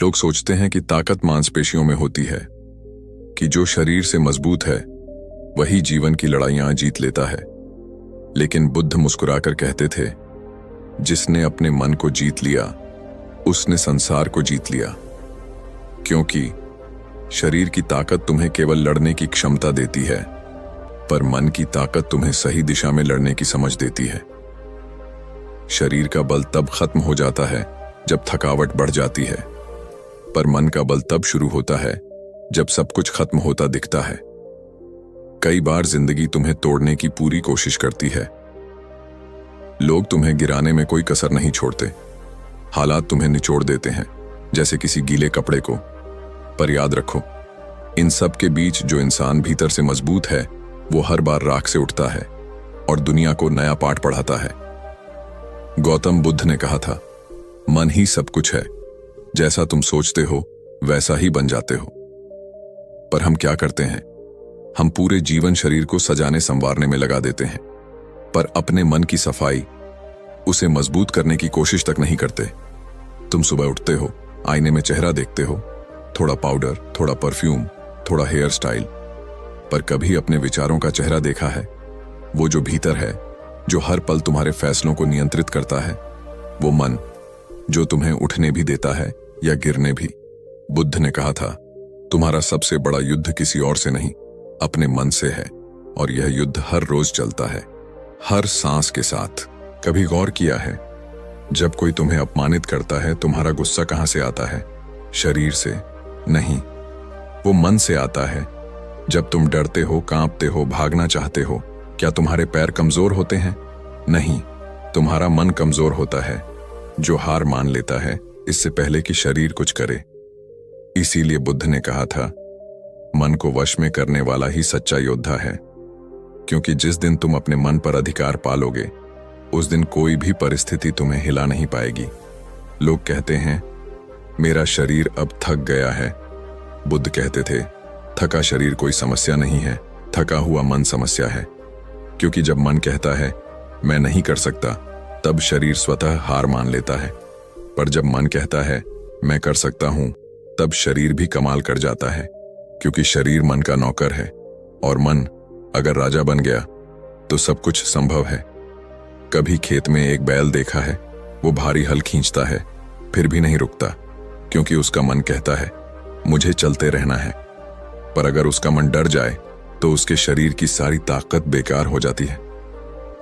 लोग सोचते हैं कि ताकत मांसपेशियों में होती है, कि जो शरीर से मजबूत है वही जीवन की लड़ाइयां जीत लेता है। लेकिन बुद्ध मुस्कुराकर कहते थे, जिसने अपने मन को जीत लिया उसने संसार को जीत लिया। क्योंकि शरीर की ताकत तुम्हें केवल लड़ने की क्षमता देती है, पर मन की ताकत तुम्हें सही दिशा में लड़ने की समझ देती है। शरीर का बल तब खत्म हो जाता है जब थकावट बढ़ जाती है, पर मन का बल तब शुरू होता है जब सब कुछ खत्म होता दिखता है। कई बार जिंदगी तुम्हें तोड़ने की पूरी कोशिश करती है। लोग तुम्हें गिराने में कोई कसर नहीं छोड़ते। हालात तुम्हें निचोड़ देते हैं जैसे किसी गीले कपड़े को। पर याद रखो, इन सब के बीच जो इंसान भीतर से मजबूत है वो हर बार राख से उठता है और दुनिया को नया पाठ पढ़ाता है। गौतम बुद्ध ने कहा था, मन ही सब कुछ है, जैसा तुम सोचते हो वैसा ही बन जाते हो। पर हम क्या करते हैं, हम पूरे जीवन शरीर को सजाने संवारने में लगा देते हैं, पर अपने मन की सफाई, उसे मजबूत करने की कोशिश तक नहीं करते। तुम सुबह उठते हो, आईने में चेहरा देखते हो, थोड़ा पाउडर, थोड़ा परफ्यूम, थोड़ा हेयर स्टाइल, पर कभी अपने विचारों का चेहरा देखा है? वो जो भीतर है, जो हर पल तुम्हारे फैसलों को नियंत्रित करता है, वो मन जो तुम्हें उठने भी देता है या गिरने भी। बुद्ध ने कहा था, तुम्हारा सबसे बड़ा युद्ध किसी और से नहीं, अपने मन से है, और यह युद्ध हर रोज चलता है, हर सांस के साथ। कभी गौर किया है, जब कोई तुम्हें अपमानित करता है तुम्हारा गुस्सा कहां से आता है? शरीर से नहीं, वो मन से आता है। जब तुम डरते हो, कांपते हो, भागना चाहते हो, क्या तुम्हारे पैर कमजोर होते हैं? नहीं, तुम्हारा मन कमजोर होता है, जो हार मान लेता है इससे पहले कि शरीर कुछ करे। इसीलिए बुद्ध ने कहा था, मन को वश में करने वाला ही सच्चा योद्धा है। क्योंकि जिस दिन तुम अपने मन पर अधिकार पालोगे, उस दिन कोई भी परिस्थिति तुम्हें हिला नहीं पाएगी। लोग कहते हैं, मेरा शरीर अब थक गया है। बुद्ध कहते थे, थका शरीर कोई समस्या नहीं है, थका हुआ मन समस्या है। क्योंकि जब मन कहता है मैं नहीं कर सकता, तब शरीर स्वतः हार मान लेता है। पर जब मन कहता है मैं कर सकता हूं, तब शरीर भी कमाल कर जाता है। क्योंकि शरीर मन का नौकर है, और मन अगर राजा बन गया तो सब कुछ संभव है। कभी खेत में एक बैल देखा है, वो भारी हल खींचता है, फिर भी नहीं रुकता, क्योंकि उसका मन कहता है मुझे चलते रहना है। पर अगर उसका मन डर जाए तो उसके शरीर की सारी ताकत बेकार हो जाती है।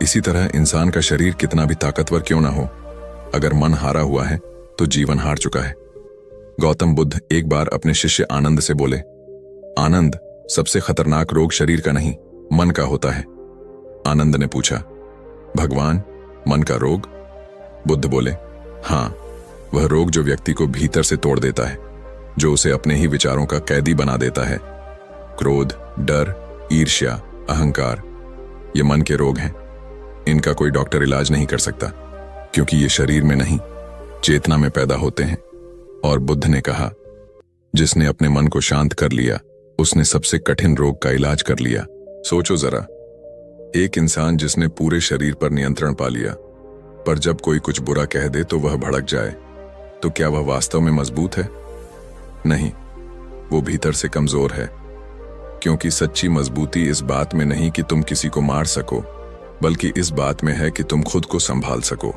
इसी तरह इंसान का शरीर कितना भी ताकतवर क्यों ना हो, अगर मन हारा हुआ है तो जीवन हार चुका है। गौतम बुद्ध एक बार अपने शिष्य आनंद से बोले, आनंद, सबसे खतरनाक रोग शरीर का नहीं, मन का होता है। आनंद ने पूछा, भगवान, मन का रोग? बुद्ध बोले, हाँ, वह रोग जो व्यक्ति को भीतर से तोड़ देता है, जो उसे अपने ही विचारों का कैदी बना देता है। क्रोध, डर, ईर्ष्या, अहंकार, ये मन के रोग हैं। इनका कोई डॉक्टर इलाज नहीं कर सकता, क्योंकि ये शरीर में नहीं, चेतना में पैदा होते हैं। और बुद्ध ने कहा, जिसने अपने मन को शांत कर लिया उसने सबसे कठिन रोग का इलाज कर लिया। सोचो जरा, एक इंसान जिसने पूरे शरीर पर नियंत्रण पा लिया, पर जब कोई कुछ बुरा कह दे तो वह भड़क जाए, तो क्या वह वास्तव में मजबूत है? नहीं, वो भीतर से कमजोर है। क्योंकि सच्ची मजबूती इस बात में नहीं कि तुम किसी को मार सको, बल्कि इस बात में है कि तुम खुद को संभाल सको।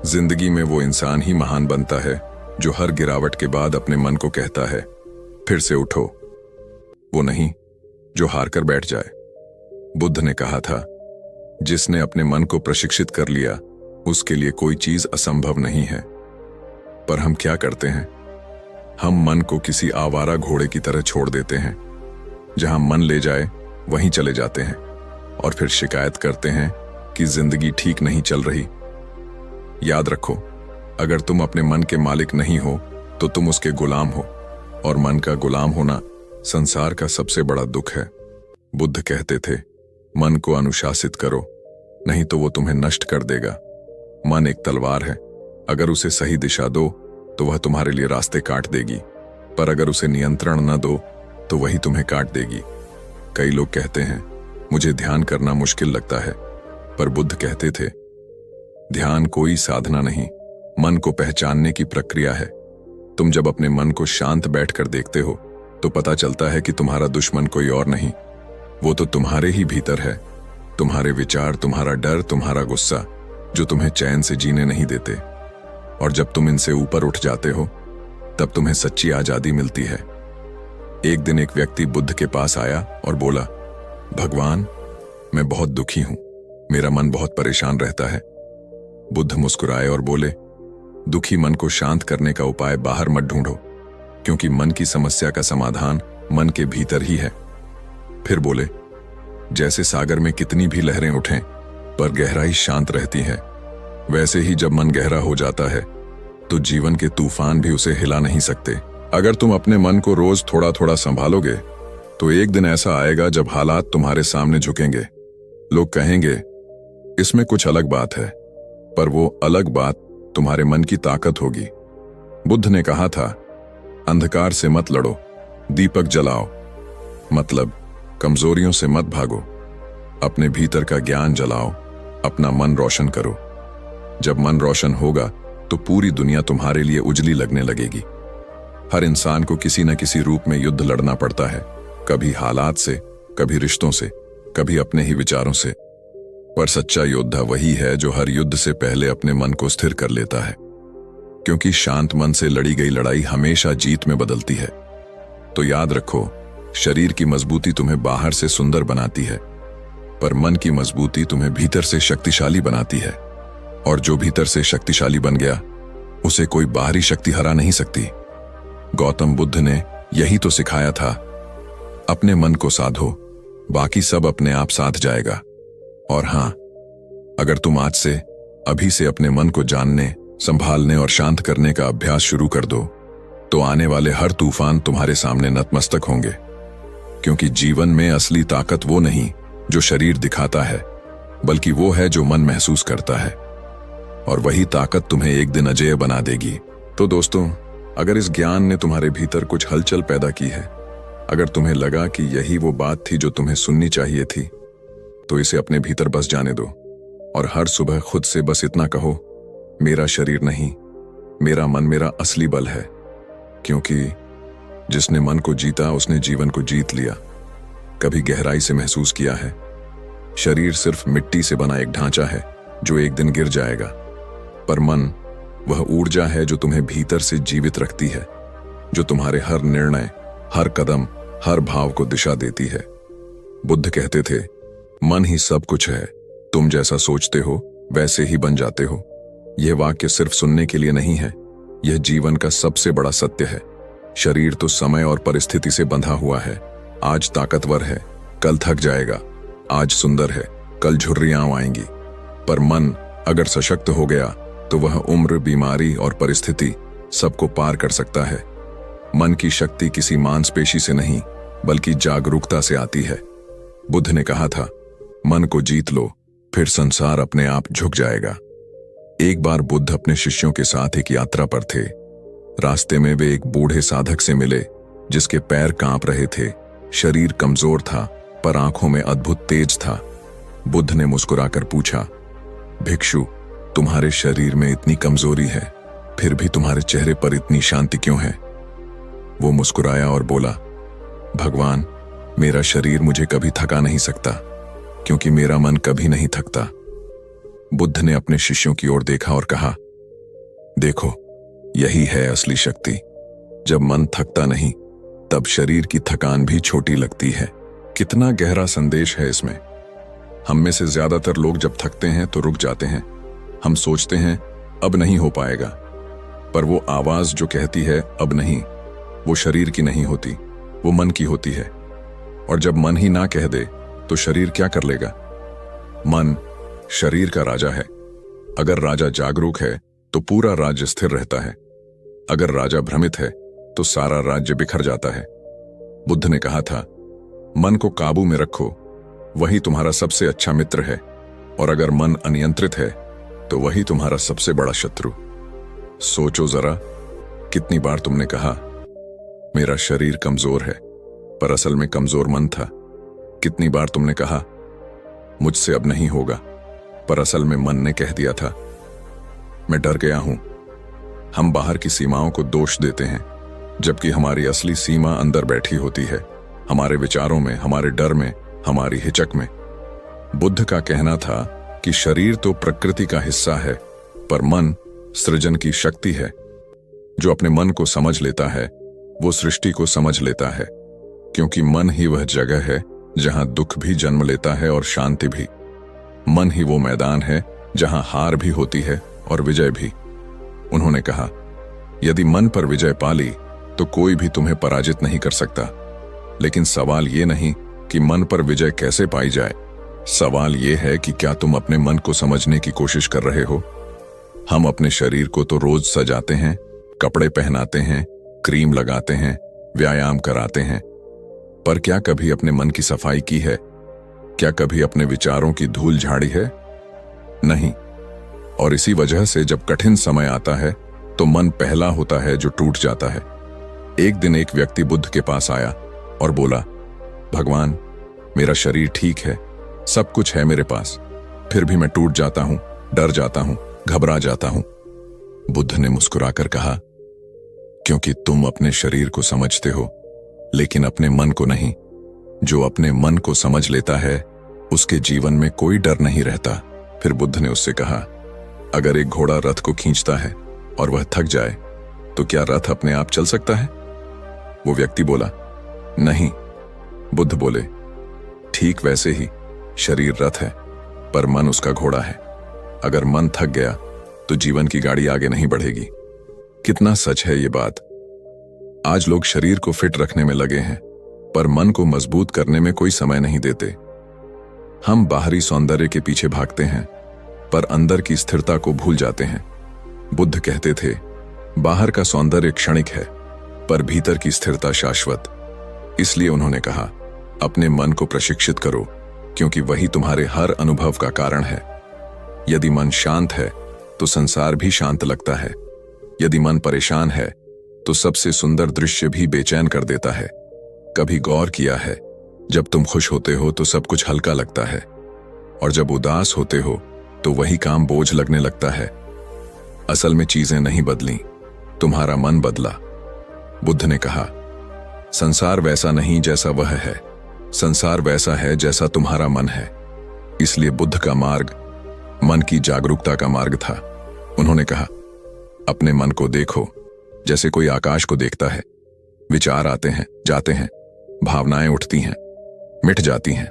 जिंदगी में वो इंसान ही महान बनता है जो हर गिरावट के बाद अपने मन को कहता है, फिर से उठो। वो नहीं जो हार कर बैठ जाए। बुद्ध ने कहा था, जिसने अपने मन को प्रशिक्षित कर लिया उसके लिए कोई चीज असंभव नहीं है। पर हम क्या करते हैं, हम मन को किसी आवारा घोड़े की तरह छोड़ देते हैं। जहां मन ले जाए वहीं चले जाते हैं, और फिर शिकायत करते हैं कि जिंदगी ठीक नहीं चल रही। याद रखो, अगर तुम अपने मन के मालिक नहीं हो तो तुम उसके गुलाम हो, और मन का गुलाम होना संसार का सबसे बड़ा दुख है। बुद्ध कहते थे, मन को अनुशासित करो, नहीं तो वो तुम्हें नष्ट कर देगा। मन एक तलवार है, अगर उसे सही दिशा दो तो वह तुम्हारे लिए रास्ते काट देगी, पर अगर उसे नियंत्रण न दो तो वही तुम्हें काट देगी। कई लोग कहते हैं, मुझे ध्यान करना मुश्किल लगता है, पर बुद्ध कहते थे, ध्यान कोई साधना नहीं, मन को पहचानने की प्रक्रिया है। तुम जब अपने मन को शांत बैठकर देखते हो तो पता चलता है कि तुम्हारा दुश्मन कोई और नहीं, वो तो तुम्हारे ही भीतर है। तुम्हारे विचार, तुम्हारा डर, तुम्हारा गुस्सा, जो तुम्हें चैन से जीने नहीं देते। और जब तुम इनसे ऊपर उठ जाते हो तब तुम्हें सच्ची आजादी मिलती है। एक दिन एक व्यक्ति बुद्ध के पास आया और बोला, भगवान, मैं बहुत दुखी हूं, मेरा मन बहुत परेशान रहता है। बुद्ध मुस्कुराए और बोले, दुखी मन को शांत करने का उपाय बाहर मत ढूंढो, क्योंकि मन की समस्या का समाधान मन के भीतर ही है। फिर बोले, जैसे सागर में कितनी भी लहरें उठें पर गहराई शांत रहती है, वैसे ही जब मन गहरा हो जाता है तो जीवन के तूफान भी उसे हिला नहीं सकते। अगर तुम अपने मन को रोज थोड़ा थोड़ा संभालोगे तो एक दिन ऐसा आएगा जब हालात तुम्हारे सामने झुकेंगे। लोग कहेंगे इसमें कुछ अलग बात है, पर वो अलग बात तुम्हारे मन की ताकत होगी। बुद्ध ने कहा था, अंधकार से मत लड़ो, दीपक जलाओ। मतलब कमजोरियों से मत भागो, अपने भीतर का ज्ञान जलाओ, अपना मन रोशन करो। जब मन रोशन होगा तो पूरी दुनिया तुम्हारे लिए उजली लगने लगेगी। हर इंसान को किसी न किसी रूप में युद्ध लड़ना पड़ता है, कभी हालात से, कभी रिश्तों से, कभी अपने ही विचारों से। पर सच्चा योद्धा वही है जो हर युद्ध से पहले अपने मन को स्थिर कर लेता है, क्योंकि शांत मन से लड़ी गई लड़ाई हमेशा जीत में बदलती है। तो याद रखो, शरीर की मजबूती तुम्हें बाहर से सुंदर बनाती है, पर मन की मजबूती तुम्हें भीतर से शक्तिशाली बनाती है। और जो भीतर से शक्तिशाली बन गया उसे कोई बाहरी शक्ति हरा नहीं सकती। गौतम बुद्ध ने यही तो सिखाया था, अपने मन को साधो, बाकी सब अपने आप साध जाएगा। और हां, अगर तुम आज से, अभी से अपने मन को जानने, संभालने और शांत करने का अभ्यास शुरू कर दो, तो आने वाले हर तूफान तुम्हारे सामने नतमस्तक होंगे। क्योंकि जीवन में असली ताकत वो नहीं जो शरीर दिखाता है, बल्कि वो है जो मन महसूस करता है। और वही ताकत तुम्हें एक दिन अजेय बना देगी। तो दोस्तों, अगर इस ज्ञान ने तुम्हारे भीतर कुछ हलचल पैदा की है, अगर तुम्हें लगा कि यही वो बात थी जो तुम्हें सुननी चाहिए थी, तो इसे अपने भीतर बस जाने दो और हर सुबह खुद से बस इतना कहो, मेरा शरीर नहीं, मेरा मन मेरा असली बल है। क्योंकि जिसने मन को जीता उसने जीवन को जीत लिया। कभी गहराई से महसूस किया है, शरीर सिर्फ मिट्टी से बना एक ढांचा है जो एक दिन गिर जाएगा, पर मन वह ऊर्जा है जो तुम्हें भीतर से जीवित रखती है, जो तुम्हारे हर निर्णय, हर कदम, हर भाव को दिशा देती है। बुद्ध कहते थे, मन ही सब कुछ है, तुम जैसा सोचते हो वैसे ही बन जाते हो। यह वाक्य सिर्फ सुनने के लिए नहीं है, यह जीवन का सबसे बड़ा सत्य है। शरीर तो समय और परिस्थिति से बंधा हुआ है, आज ताकतवर है, कल थक जाएगा, आज सुंदर है, कल झुर्रियां आएंगी। पर मन अगर सशक्त हो गया तो वह उम्र, बीमारी और परिस्थिति सबको पार कर सकता है। मन की शक्ति किसी मांसपेशी से नहीं, बल्कि जागरूकता से आती है। बुद्ध ने कहा था, मन को जीत लो, फिर संसार अपने आप झुक जाएगा। एक बार बुद्ध अपने शिष्यों के साथ एक यात्रा पर थे। रास्ते में वे एक बूढ़े साधक से मिले जिसके पैर कांप रहे थे, शरीर कमजोर था, पर आंखों में अद्भुत तेज था। बुद्ध ने मुस्कुराकर पूछा, भिक्षु, तुम्हारे शरीर में इतनी कमजोरी है, फिर भी तुम्हारे चेहरे पर इतनी शांति क्यों है? वो मुस्कुराया और बोला, भगवान, मेरा शरीर मुझे कभी थका नहीं सकता, क्योंकि मेरा मन कभी नहीं थकता। बुद्ध ने अपने शिष्यों की ओर देखा और कहा, देखो, यही है असली शक्ति। जब मन थकता नहीं, तब शरीर की थकान भी छोटी लगती है। कितना गहरा संदेश है इसमें। हम में से ज्यादातर लोग जब थकते हैं तो रुक जाते हैं। हम सोचते हैं अब नहीं हो पाएगा, पर वो आवाज जो कहती है अब नहीं, वो शरीर की नहीं होती, वो मन की होती है। और जब मन ही ना कह दे तो शरीर क्या कर लेगा? मन शरीर का राजा है। अगर राजा जागरूक है तो पूरा राज्य स्थिर रहता है, अगर राजा भ्रमित है तो सारा राज्य बिखर जाता है। बुद्ध ने कहा था, मन को काबू में रखो, वही तुम्हारा सबसे अच्छा मित्र है, और अगर मन अनियंत्रित है तो वही तुम्हारा सबसे बड़ा शत्रु। सोचो जरा, कितनी बार तुमने कहा, मेरा शरीर कमजोर है, पर असल में कमजोर मन था। कितनी बार तुमने कहा, मुझसे अब नहीं होगा, पर असल में मन ने कह दिया था, मैं डर गया हूं, हम बाहर की सीमाओं को दोष देते हैं, जबकि हमारी असली सीमा अंदर बैठी होती है, हमारे विचारों में, हमारे डर में, हमारी हिचक में। बुद्ध का कहना था कि शरीर तो प्रकृति का हिस्सा है, पर मन सृजन की शक्ति है। जो अपने मन को समझ लेता है वो सृष्टि को समझ लेता है, क्योंकि मन ही वह जगह है जहां दुख भी जन्म लेता है और शांति भी। मन ही वो मैदान है जहां हार भी होती है और विजय भी। उन्होंने कहा, यदि मन पर विजय पाली तो कोई भी तुम्हें पराजित नहीं कर सकता। लेकिन सवाल ये नहीं कि मन पर विजय कैसे पाई जाए, सवाल ये है कि क्या तुम अपने मन को समझने की कोशिश कर रहे हो। हम अपने शरीर को तो रोज सजाते हैं, कपड़े पहनाते हैं, क्रीम लगाते हैं, व्यायाम कराते हैं, पर क्या कभी अपने मन की सफाई की है? क्या कभी अपने विचारों की धूल झाड़ी है? नहीं। और इसी वजह से जब कठिन समय आता है तो मन पहला होता है जो टूट जाता है। एक दिन एक व्यक्ति बुद्ध के पास आया और बोला, भगवान, मेरा शरीर ठीक है, सब कुछ है मेरे पास, फिर भी मैं टूट जाता हूं, डर जाता हूं, घबरा जाता हूं। बुद्ध ने मुस्कुराकर कहा, क्योंकि तुम अपने शरीर को समझते हो, लेकिन अपने मन को नहीं। जो अपने मन को समझ लेता है उसके जीवन में कोई डर नहीं रहता। फिर बुद्ध ने उससे कहा, अगर एक घोड़ा रथ को खींचता है और वह थक जाए तो क्या रथ अपने आप चल सकता है? वो व्यक्ति बोला, नहीं। बुद्ध बोले, ठीक वैसे ही शरीर रथ है, पर मन उसका घोड़ा है। अगर मन थक गया तो जीवन की गाड़ी आगे नहीं बढ़ेगी। कितना सच है ये बात। आज लोग शरीर को फिट रखने में लगे हैं, पर मन को मजबूत करने में कोई समय नहीं देते। हम बाहरी सौंदर्य के पीछे भागते हैं, पर अंदर की स्थिरता को भूल जाते हैं। बुद्ध कहते थे, बाहर का सौंदर्य क्षणिक है, पर भीतर की स्थिरता शाश्वत। इसलिए उन्होंने कहा, अपने मन को प्रशिक्षित करो, क्योंकि वही तुम्हारे हर अनुभव का कारण है। यदि मन शांत है तो संसार भी शांत लगता है। यदि मन परेशान है तो सबसे सुंदर दृश्य भी बेचैन कर देता है। कभी गौर किया है, जब तुम खुश होते हो तो सब कुछ हल्का लगता है, और जब उदास होते हो तो वही काम बोझ लगने लगता है। असल में चीजें नहीं बदली, तुम्हारा मन बदला। बुद्ध ने कहा, संसार वैसा नहीं जैसा वह है, संसार वैसा है जैसा तुम्हारा मन है। इसलिए बुद्ध का मार्ग मन की जागरूकता का मार्ग था। उन्होंने कहा, अपने मन को देखो जैसे कोई आकाश को देखता है। विचार आते हैं, जाते हैं, भावनाएं उठती हैं, मिट जाती हैं,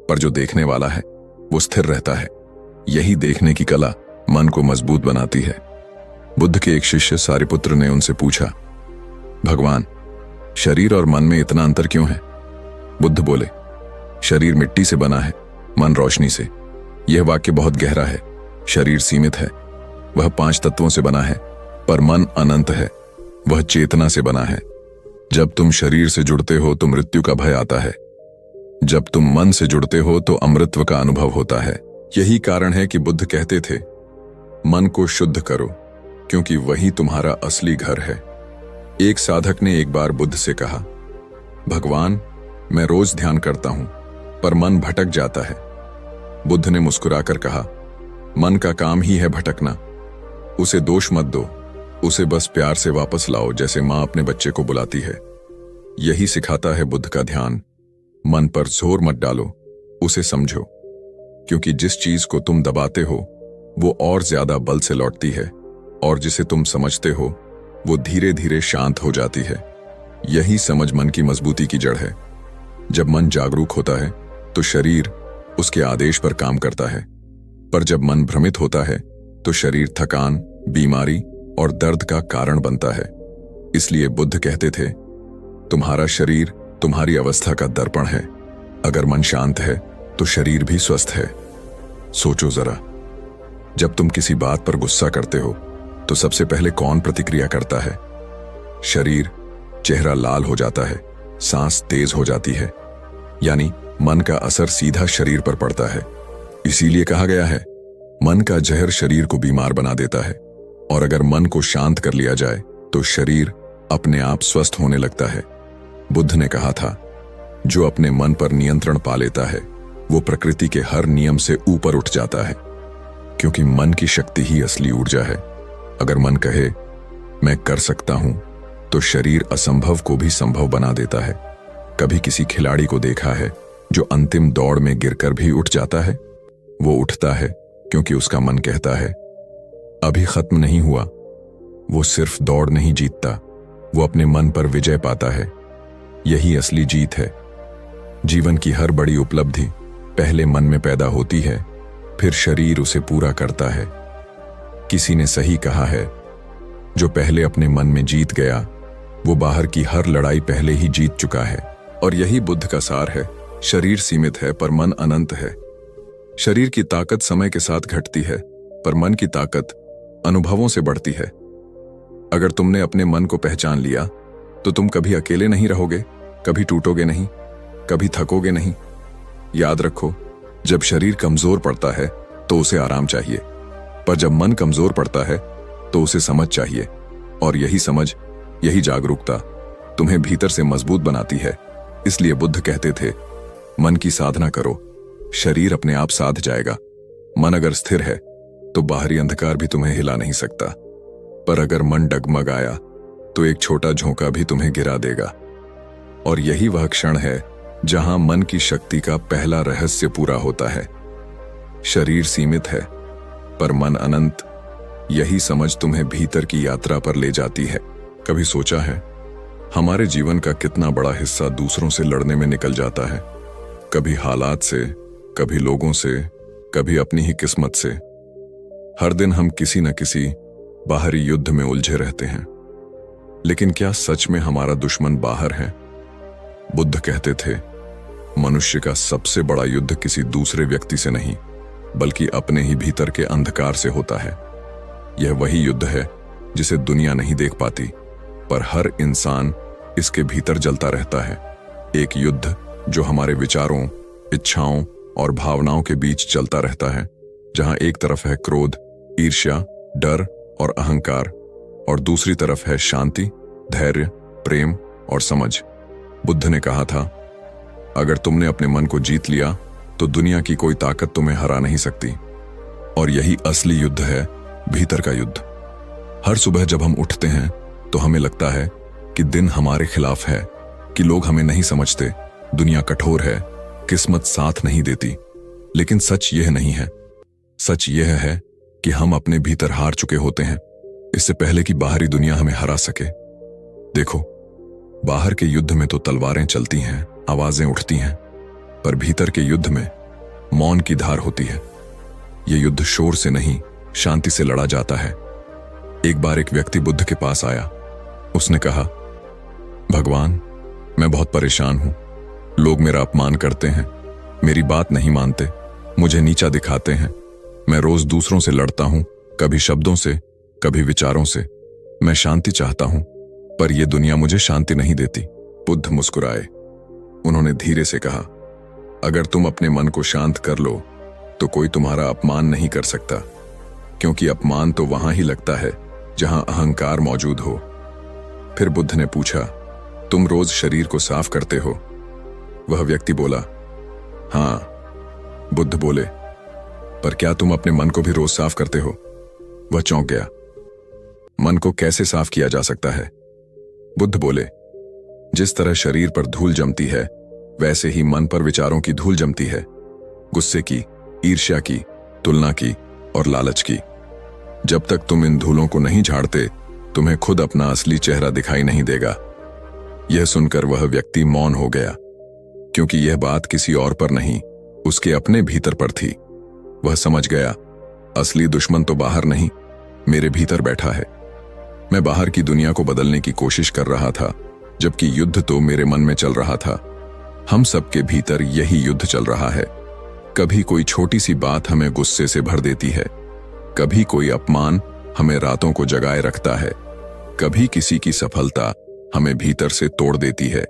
पर जो देखने वाला है वो स्थिर रहता है। यही देखने की कला मन को मजबूत बनाती है। बुद्ध के एक शिष्य सारिपुत्र ने उनसे पूछा, भगवान, शरीर और मन में इतना अंतर क्यों है? बुद्ध बोले, शरीर मिट्टी से बना है, मन रोशनी से। यह वाक्य बहुत गहरा है। शरीर सीमित है, वह 5 तत्वों से बना है, पर मन अनंत है, वह चेतना से बना है। जब तुम शरीर से जुड़ते हो तो मृत्यु का भय आता है, जब तुम मन से जुड़ते हो तो अमृतत्व का अनुभव होता है। यही कारण है कि बुद्ध कहते थे, मन को शुद्ध करो, क्योंकि वही तुम्हारा असली घर है। एक साधक ने एक बार बुद्ध से कहा, भगवान, मैं रोज ध्यान करता हूं, पर मन भटक जाता है। बुद्ध ने मुस्कुराकर कहा, मन का काम ही है भटकना, उसे दोष मत दो, उसे बस प्यार से वापस लाओ, जैसे मां अपने बच्चे को बुलाती है। यही सिखाता है बुद्ध का ध्यान। मन पर जोर मत डालो, उसे समझो, क्योंकि जिस चीज को तुम दबाते हो वो और ज्यादा बल से लौटती है, और जिसे तुम समझते हो वो धीरे धीरे शांत हो जाती है। यही समझ मन की मजबूती की जड़ है। जब मन जागरूक होता है तो शरीर उसके आदेश पर काम करता है, पर जब मन भ्रमित होता है तो शरीर थकान, बीमारी और दर्द का कारण बनता है। इसलिए बुद्ध कहते थे, तुम्हारा शरीर तुम्हारी अवस्था का दर्पण है। अगर मन शांत है तो शरीर भी स्वस्थ है। सोचो जरा, जब तुम किसी बात पर गुस्सा करते हो तो सबसे पहले कौन प्रतिक्रिया करता है? शरीर। चेहरा लाल हो जाता है, सांस तेज हो जाती है, यानी मन का असर सीधा शरीर पर पड़ता है। इसीलिए कहा गया है, मन का जहर शरीर को बीमार बना देता है, और अगर मन को शांत कर लिया जाए तो शरीर अपने आप स्वस्थ होने लगता है। बुद्ध ने कहा था, जो अपने मन पर नियंत्रण पा लेता है वो प्रकृति के हर नियम से ऊपर उठ जाता है, क्योंकि मन की शक्ति ही असली ऊर्जा है। अगर मन कहे मैं कर सकता हूं, तो शरीर असंभव को भी संभव बना देता है। कभी किसी खिलाड़ी को देखा है जो अंतिम दौड़ में गिरकर भी उठ जाता है? वो उठता है क्योंकि उसका मन कहता है अभी खत्म नहीं हुआ। वो सिर्फ दौड़ नहीं जीतता, वो अपने मन पर विजय पाता है। यही असली जीत है। जीवन की हर बड़ी उपलब्धि पहले मन में पैदा होती है, फिर शरीर उसे पूरा करता है। किसी ने सही कहा है, जो पहले अपने मन में जीत गया वो बाहर की हर लड़ाई पहले ही जीत चुका है। और यही बुद्ध का सार है। शरीर सीमित है पर मन अनंत है। शरीर की ताकत समय के साथ घटती है, पर मन की ताकत अनुभवों से बढ़ती है। अगर तुमने अपने मन को पहचान लिया तो तुम कभी अकेले नहीं रहोगे, कभी टूटोगे नहीं, कभी थकोगे नहीं। याद रखो, जब शरीर कमजोर पड़ता है तो उसे आराम चाहिए, पर जब मन कमजोर पड़ता है तो उसे समझ चाहिए। और यही समझ, यही जागरूकता तुम्हें भीतर से मजबूत बनाती है। इसलिए बुद्ध कहते थे, मन की साधना करो, शरीर अपने आप साध जाएगा। मन अगर स्थिर है तो बाहरी अंधकार भी तुम्हें हिला नहीं सकता, पर अगर मन डगमगाया तो एक छोटा झोंका भी तुम्हें गिरा देगा। और यही वह क्षण है जहां मन की शक्ति का पहला रहस्य पूरा होता है। शरीर सीमित है पर मन अनंत। यही समझ तुम्हें भीतर की यात्रा पर ले जाती है। कभी सोचा है, हमारे जीवन का कितना बड़ा हिस्सा दूसरों से लड़ने में निकल जाता है? कभी हालात से, कभी लोगों से, कभी अपनी ही किस्मत से। हर दिन हम किसी न किसी बाहरी युद्ध में उलझे रहते हैं। लेकिन क्या सच में हमारा दुश्मन बाहर है? बुद्ध कहते थे, मनुष्य का सबसे बड़ा युद्ध किसी दूसरे व्यक्ति से नहीं, बल्कि अपने ही भीतर के अंधकार से होता है। यह वही युद्ध है जिसे दुनिया नहीं देख पाती, पर हर इंसान इसके भीतर जलता रहता है। एक युद्ध जो हमारे विचारों, इच्छाओं और भावनाओं के बीच चलता रहता है, जहां एक तरफ है क्रोध, ईर्ष्या, डर और अहंकार, और दूसरी तरफ है शांति, धैर्य, प्रेम और समझ। बुद्ध ने कहा था, अगर तुमने अपने मन को जीत लिया तो दुनिया की कोई ताकत तुम्हें हरा नहीं सकती। और यही असली युद्ध है, भीतर का युद्ध। हर सुबह जब हम उठते हैं तो हमें लगता है कि दिन हमारे खिलाफ है, कि लोग हमें नहीं समझते, दुनिया कठोर है, किस्मत साथ नहीं देती। लेकिन सच यह नहीं है। सच यह है कि हम अपने भीतर हार चुके होते हैं, इससे पहले कि बाहरी दुनिया हमें हरा सके। देखो, बाहर के युद्ध में तो तलवारें चलती हैं, आवाजें उठती हैं, पर भीतर के युद्ध में मौन की धार होती है। यह युद्ध शोर से नहीं, शांति से लड़ा जाता है। एक बार एक व्यक्ति बुद्ध के पास आया। उसने कहा, भगवान, मैं बहुत परेशान हूं। लोग मेरा अपमान करते हैं, मेरी बात नहीं मानते, मुझे नीचा दिखाते हैं। मैं रोज दूसरों से लड़ता हूं, कभी शब्दों से, कभी विचारों से। मैं शांति चाहता हूं, पर यह दुनिया मुझे शांति नहीं देती। बुद्ध मुस्कुराए। उन्होंने धीरे से कहा, अगर तुम अपने मन को शांत कर लो तो कोई तुम्हारा अपमान नहीं कर सकता, क्योंकि अपमान तो वहां ही लगता है जहां अहंकार मौजूद हो। फिर बुद्ध ने पूछा, तुम रोज शरीर को साफ करते हो? वह व्यक्ति बोला, हां। बुद्ध बोले, पर क्या तुम अपने मन को भी रोज साफ करते हो? वह चौंक गया। मन को कैसे साफ किया जा सकता है? बुद्ध बोले, जिस तरह शरीर पर धूल जमती है, वैसे ही मन पर विचारों की धूल जमती है। गुस्से की, ईर्ष्या की, तुलना की और लालच की। जब तक तुम इन धूलों को नहीं झाड़ते, तुम्हें खुद अपना असली चेहरा दिखाई नहीं देगा। यह सुनकर वह व्यक्ति मौन हो गया, क्योंकि यह बात किसी और पर नहीं, उसके अपने भीतर पर थी। वह समझ गया, असली दुश्मन तो बाहर नहीं, मेरे भीतर बैठा है। मैं बाहर की दुनिया को बदलने की कोशिश कर रहा था, जबकि युद्ध तो मेरे मन में चल रहा था। हम सबके भीतर यही युद्ध चल रहा है। कभी कोई छोटी सी बात हमें गुस्से से भर देती है, कभी कोई अपमान हमें रातों को जगाए रखता है, कभी किसी की सफलता हमें भीतर से तोड़ देती है।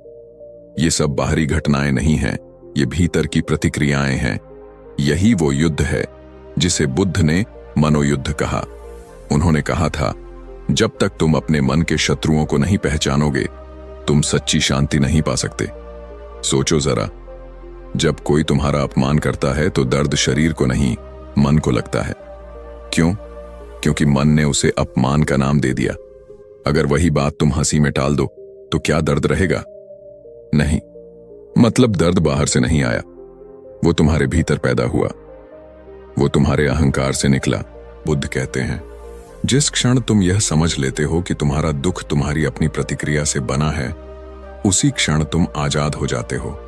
ये सब बाहरी घटनाएं नहीं हैं, ये भीतर की प्रतिक्रियाएं हैं। यही वो युद्ध है जिसे बुद्ध ने मनोयुद्ध कहा। उन्होंने कहा था, जब तक तुम अपने मन के शत्रुओं को नहीं पहचानोगे, तुम सच्ची शांति नहीं पा सकते। सोचो जरा, जब कोई तुम्हारा अपमान करता है तो दर्द शरीर को नहीं, मन को लगता है। क्यों? क्योंकि मन ने उसे अपमान का नाम दे दिया। अगर वही बात तुम हंसी में टाल दो तो क्या दर्द रहेगा? नहीं, मतलब दर्द बाहर से नहीं आया, वो तुम्हारे भीतर पैदा हुआ, वो तुम्हारे अहंकार से निकला। बुद्ध कहते हैं, जिस क्षण तुम यह समझ लेते हो कि तुम्हारा दुख तुम्हारी अपनी प्रतिक्रिया से बना है, उसी क्षण तुम आजाद हो जाते हो।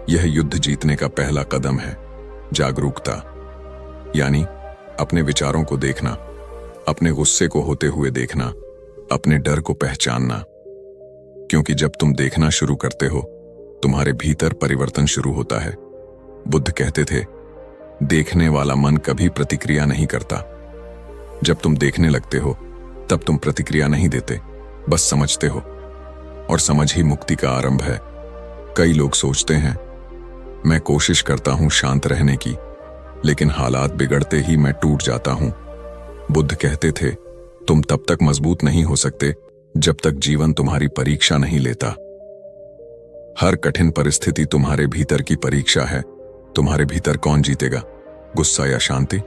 यह युद्ध जीतने का पहला कदम है। जागरूकता, यानी अपने विचारों को देखना, अपने गुस्से को होते हुए देखना, अपने डर को पहचानना। क्योंकि जब तुम देखना शुरू करते हो, तुम्हारे भीतर परिवर्तन शुरू होता है। बुद्ध कहते थे, देखने वाला मन कभी प्रतिक्रिया नहीं करता। जब तुम देखने लगते हो, तब तुम प्रतिक्रिया नहीं देते, बस समझते हो। और समझ ही मुक्ति का आरंभ है। कई लोग सोचते हैं, मैं कोशिश करता हूं शांत रहने की, लेकिन हालात बिगड़ते ही मैं टूट जाता हूं। बुद्ध कहते थे, तुम तब तक मजबूत नहीं हो सकते जब तक जीवन तुम्हारी परीक्षा नहीं लेता। हर कठिन परिस्थिति तुम्हारे भीतर की परीक्षा है। तुम्हारे भीतर कौन जीतेगा? गुस्सा या शांति,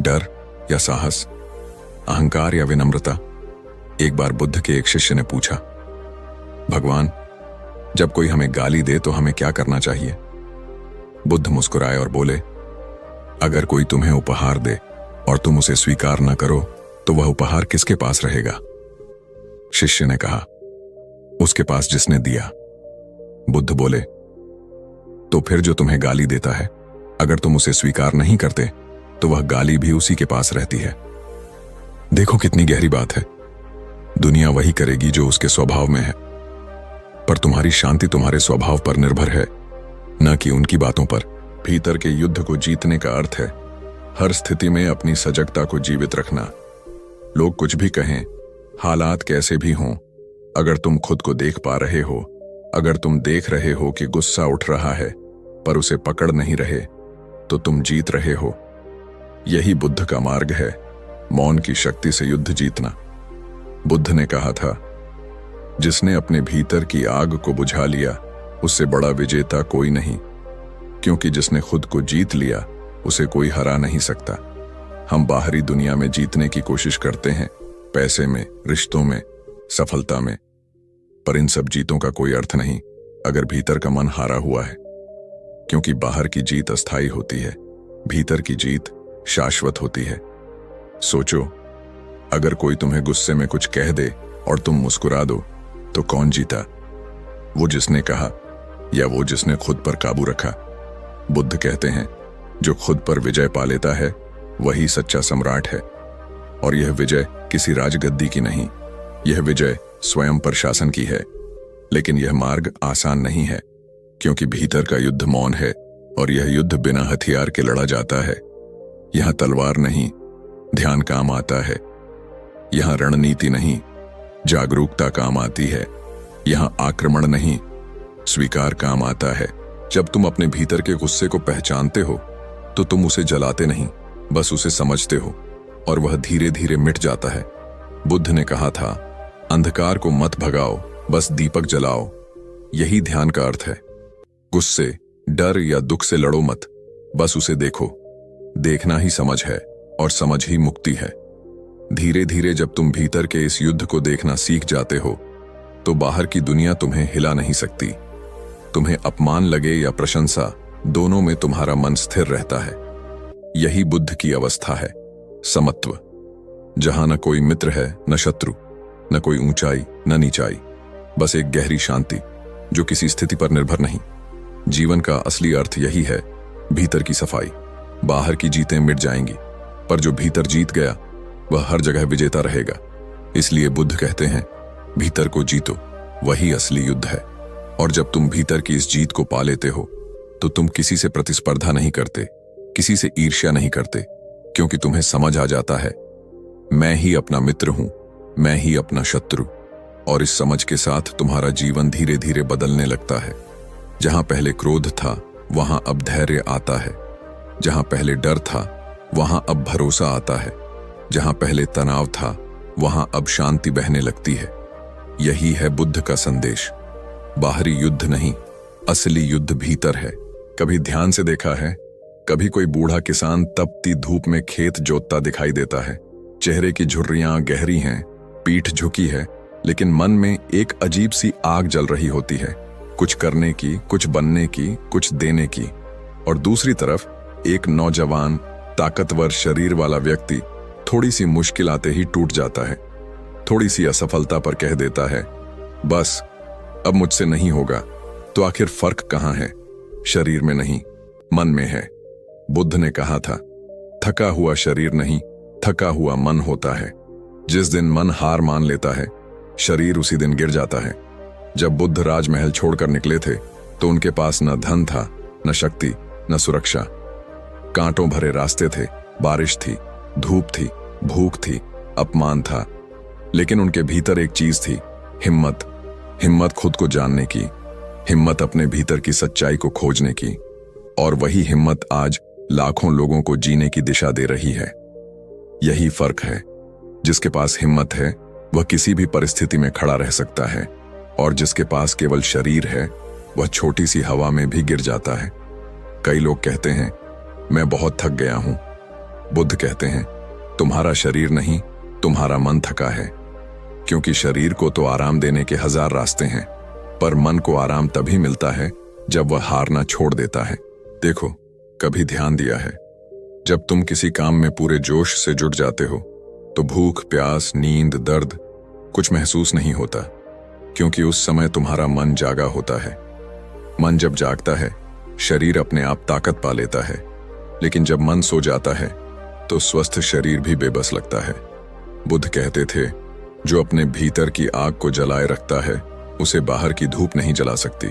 डर या साहस, अहंकार या विनम्रता? एक बार बुद्ध के एक शिष्य ने पूछा, भगवान, जब कोई हमें गाली दे तो हमें क्या करना चाहिए? बुद्ध मुस्कुराए और बोले, अगर कोई तुम्हें उपहार दे और तुम उसे स्वीकार न करो तो वह उपहार किसके पास रहेगा? शिष्य ने कहा, उसके पास जिसने दिया। बुद्ध बोले, तो फिर जो तुम्हें गाली देता है, अगर तुम उसे स्वीकार नहीं करते तो वह गाली भी उसी के पास रहती है। देखो कितनी गहरी बात है। दुनिया वही करेगी जो उसके स्वभाव में है, पर तुम्हारी शांति तुम्हारे स्वभाव पर निर्भर है, न कि उनकी बातों पर। भीतर के युद्ध को जीतने का अर्थ है हर स्थिति में अपनी सजगता को जीवित रखना। लोग कुछ भी कहें, हालात कैसे भी हों, अगर तुम खुद को देख पा रहे हो, अगर तुम देख रहे हो कि गुस्सा उठ रहा है पर उसे पकड़ नहीं रहे, तो तुम जीत रहे हो। यही बुद्ध का मार्ग है, मौन की शक्ति से युद्ध जीतना। बुद्ध ने कहा था, जिसने अपने भीतर की आग को बुझा लिया, उससे बड़ा विजेता कोई नहीं, क्योंकि जिसने खुद को जीत लिया उसे कोई हरा नहीं सकता। हम बाहरी दुनिया में जीतने की कोशिश करते हैं, पैसे में, रिश्तों में, सफलता में, पर इन सब जीतों का कोई अर्थ नहीं अगर भीतर का मन हारा हुआ है। क्योंकि बाहर की जीत अस्थायी होती है, भीतर की जीत शाश्वत होती है। सोचो, अगर कोई तुम्हें गुस्से में कुछ कह दे और तुम मुस्कुरा दो, तो कौन जीता? वो जिसने कहा या वो जिसने खुद पर काबू रखा? बुद्ध कहते हैं, जो खुद पर विजय पा लेता है वही सच्चा सम्राट है। और यह विजय किसी राजगद्दी की नहीं, यह विजय स्वयं पर शासन की है। लेकिन यह मार्ग आसान नहीं है, क्योंकि भीतर का युद्ध मौन है और यह युद्ध बिना हथियार के लड़ा जाता है। यहां तलवार नहीं, ध्यान काम आता है। यहां रणनीति नहीं, जागरूकता काम आती है। यहां आक्रमण नहीं, स्वीकार काम आता है। जब तुम अपने भीतर के गुस्से को पहचानते हो तो तुम उसे जलाते नहीं, बस उसे समझते हो, और वह धीरे धीरे मिट जाता है। बुद्ध ने कहा था, अंधकार को मत भगाओ, बस दीपक जलाओ। यही ध्यान का अर्थ है। गुस्से, डर या दुख से लड़ो मत, बस उसे देखो। देखना ही समझ है और समझ ही मुक्ति है। धीरे धीरे जब तुम भीतर के इस युद्ध को देखना सीख जाते हो, तो बाहर की दुनिया तुम्हें हिला नहीं सकती। तुम्हें अपमान लगे या प्रशंसा, दोनों में तुम्हारा मन स्थिर रहता है। यही बुद्ध की अवस्था है, समत्व, जहां न कोई मित्र है, न शत्रु, न कोई ऊंचाई न नीचाई, बस एक गहरी शांति जो किसी स्थिति पर निर्भर नहीं। जीवन का असली अर्थ यही है, भीतर की सफाई। बाहर की जीतें मिट जाएंगी, पर जो भीतर जीत गया वह हर जगह विजेता रहेगा। इसलिए बुद्ध कहते हैं, भीतर को जीतो, वही असली युद्ध है। और जब तुम भीतर की इस जीत को पा लेते हो, तो तुम किसी से प्रतिस्पर्धा नहीं करते, किसी से ईर्ष्या नहीं करते, क्योंकि तुम्हें समझ आ जाता है, मैं ही अपना मित्र हूं, मैं ही अपना शत्रु। और इस समझ के साथ तुम्हारा जीवन धीरे धीरे बदलने लगता है। जहां पहले क्रोध था, वहां अब धैर्य आता है। जहां पहले डर था, वहां अब भरोसा आता है। जहां पहले तनाव था, वहां अब शांति बहने लगती है। यही है बुद्ध का संदेश। बाहरी युद्ध नहीं, असली युद्ध भीतर है। कभी ध्यान से देखा है, कभी कोई बूढ़ा किसान तपती धूप में खेत जोतता दिखाई देता है। चेहरे की झुर्रियां गहरी हैं, पीठ झुकी है, लेकिन मन में एक अजीब सी आग जल रही होती है, कुछ करने की, कुछ बनने की, कुछ देने की। और दूसरी तरफ एक नौजवान ताकतवर शरीर वाला व्यक्ति थोड़ी सी मुश्किल आते ही टूट जाता है, थोड़ी सी असफलता पर कह देता है, बस अब मुझसे नहीं होगा। तो आखिर फर्क कहां है? शरीर में नहीं, मन में है। बुद्ध ने कहा था, थका हुआ शरीर नहीं, थका हुआ मन होता है। जिस दिन मन हार मान लेता है, शरीर उसी दिन गिर जाता है। जब बुद्ध राजमहल छोड़कर निकले थे तो उनके पास न धन था, न शक्ति, न सुरक्षा। कांटों भरे रास्ते थे, बारिश थी, धूप थी, भूख थी, अपमान था। लेकिन उनके भीतर एक चीज थी, हिम्मत। हिम्मत खुद को जानने की, हिम्मत अपने भीतर की सच्चाई को खोजने की। और वही हिम्मत आज लाखों लोगों को जीने की दिशा दे रही है। यही फर्क है। जिसके पास हिम्मत है वह किसी भी परिस्थिति में खड़ा रह सकता है, और जिसके पास केवल शरीर है वह छोटी सी हवा में भी गिर जाता है। कई लोग कहते हैं, मैं बहुत थक गया हूं। बुद्ध कहते हैं, तुम्हारा शरीर नहीं, तुम्हारा मन थका है। क्योंकि शरीर को तो आराम देने के 1000 रास्ते हैं, पर मन को आराम तभी मिलता है जब वह हारना छोड़ देता है। देखो, कभी ध्यान दिया है, जब तुम किसी काम में पूरे जोश से जुट जाते हो तो भूख, प्यास, नींद, दर्द कुछ महसूस नहीं होता, क्योंकि उस समय तुम्हारा मन जागा होता है। मन जब जागता है, शरीर अपने आप ताकत पा लेता है। लेकिन जब मन सो जाता है तो स्वस्थ शरीर भी बेबस लगता है। बुद्ध कहते थे, जो अपने भीतर की आग को जलाए रखता है उसे बाहर की धूप नहीं जला सकती।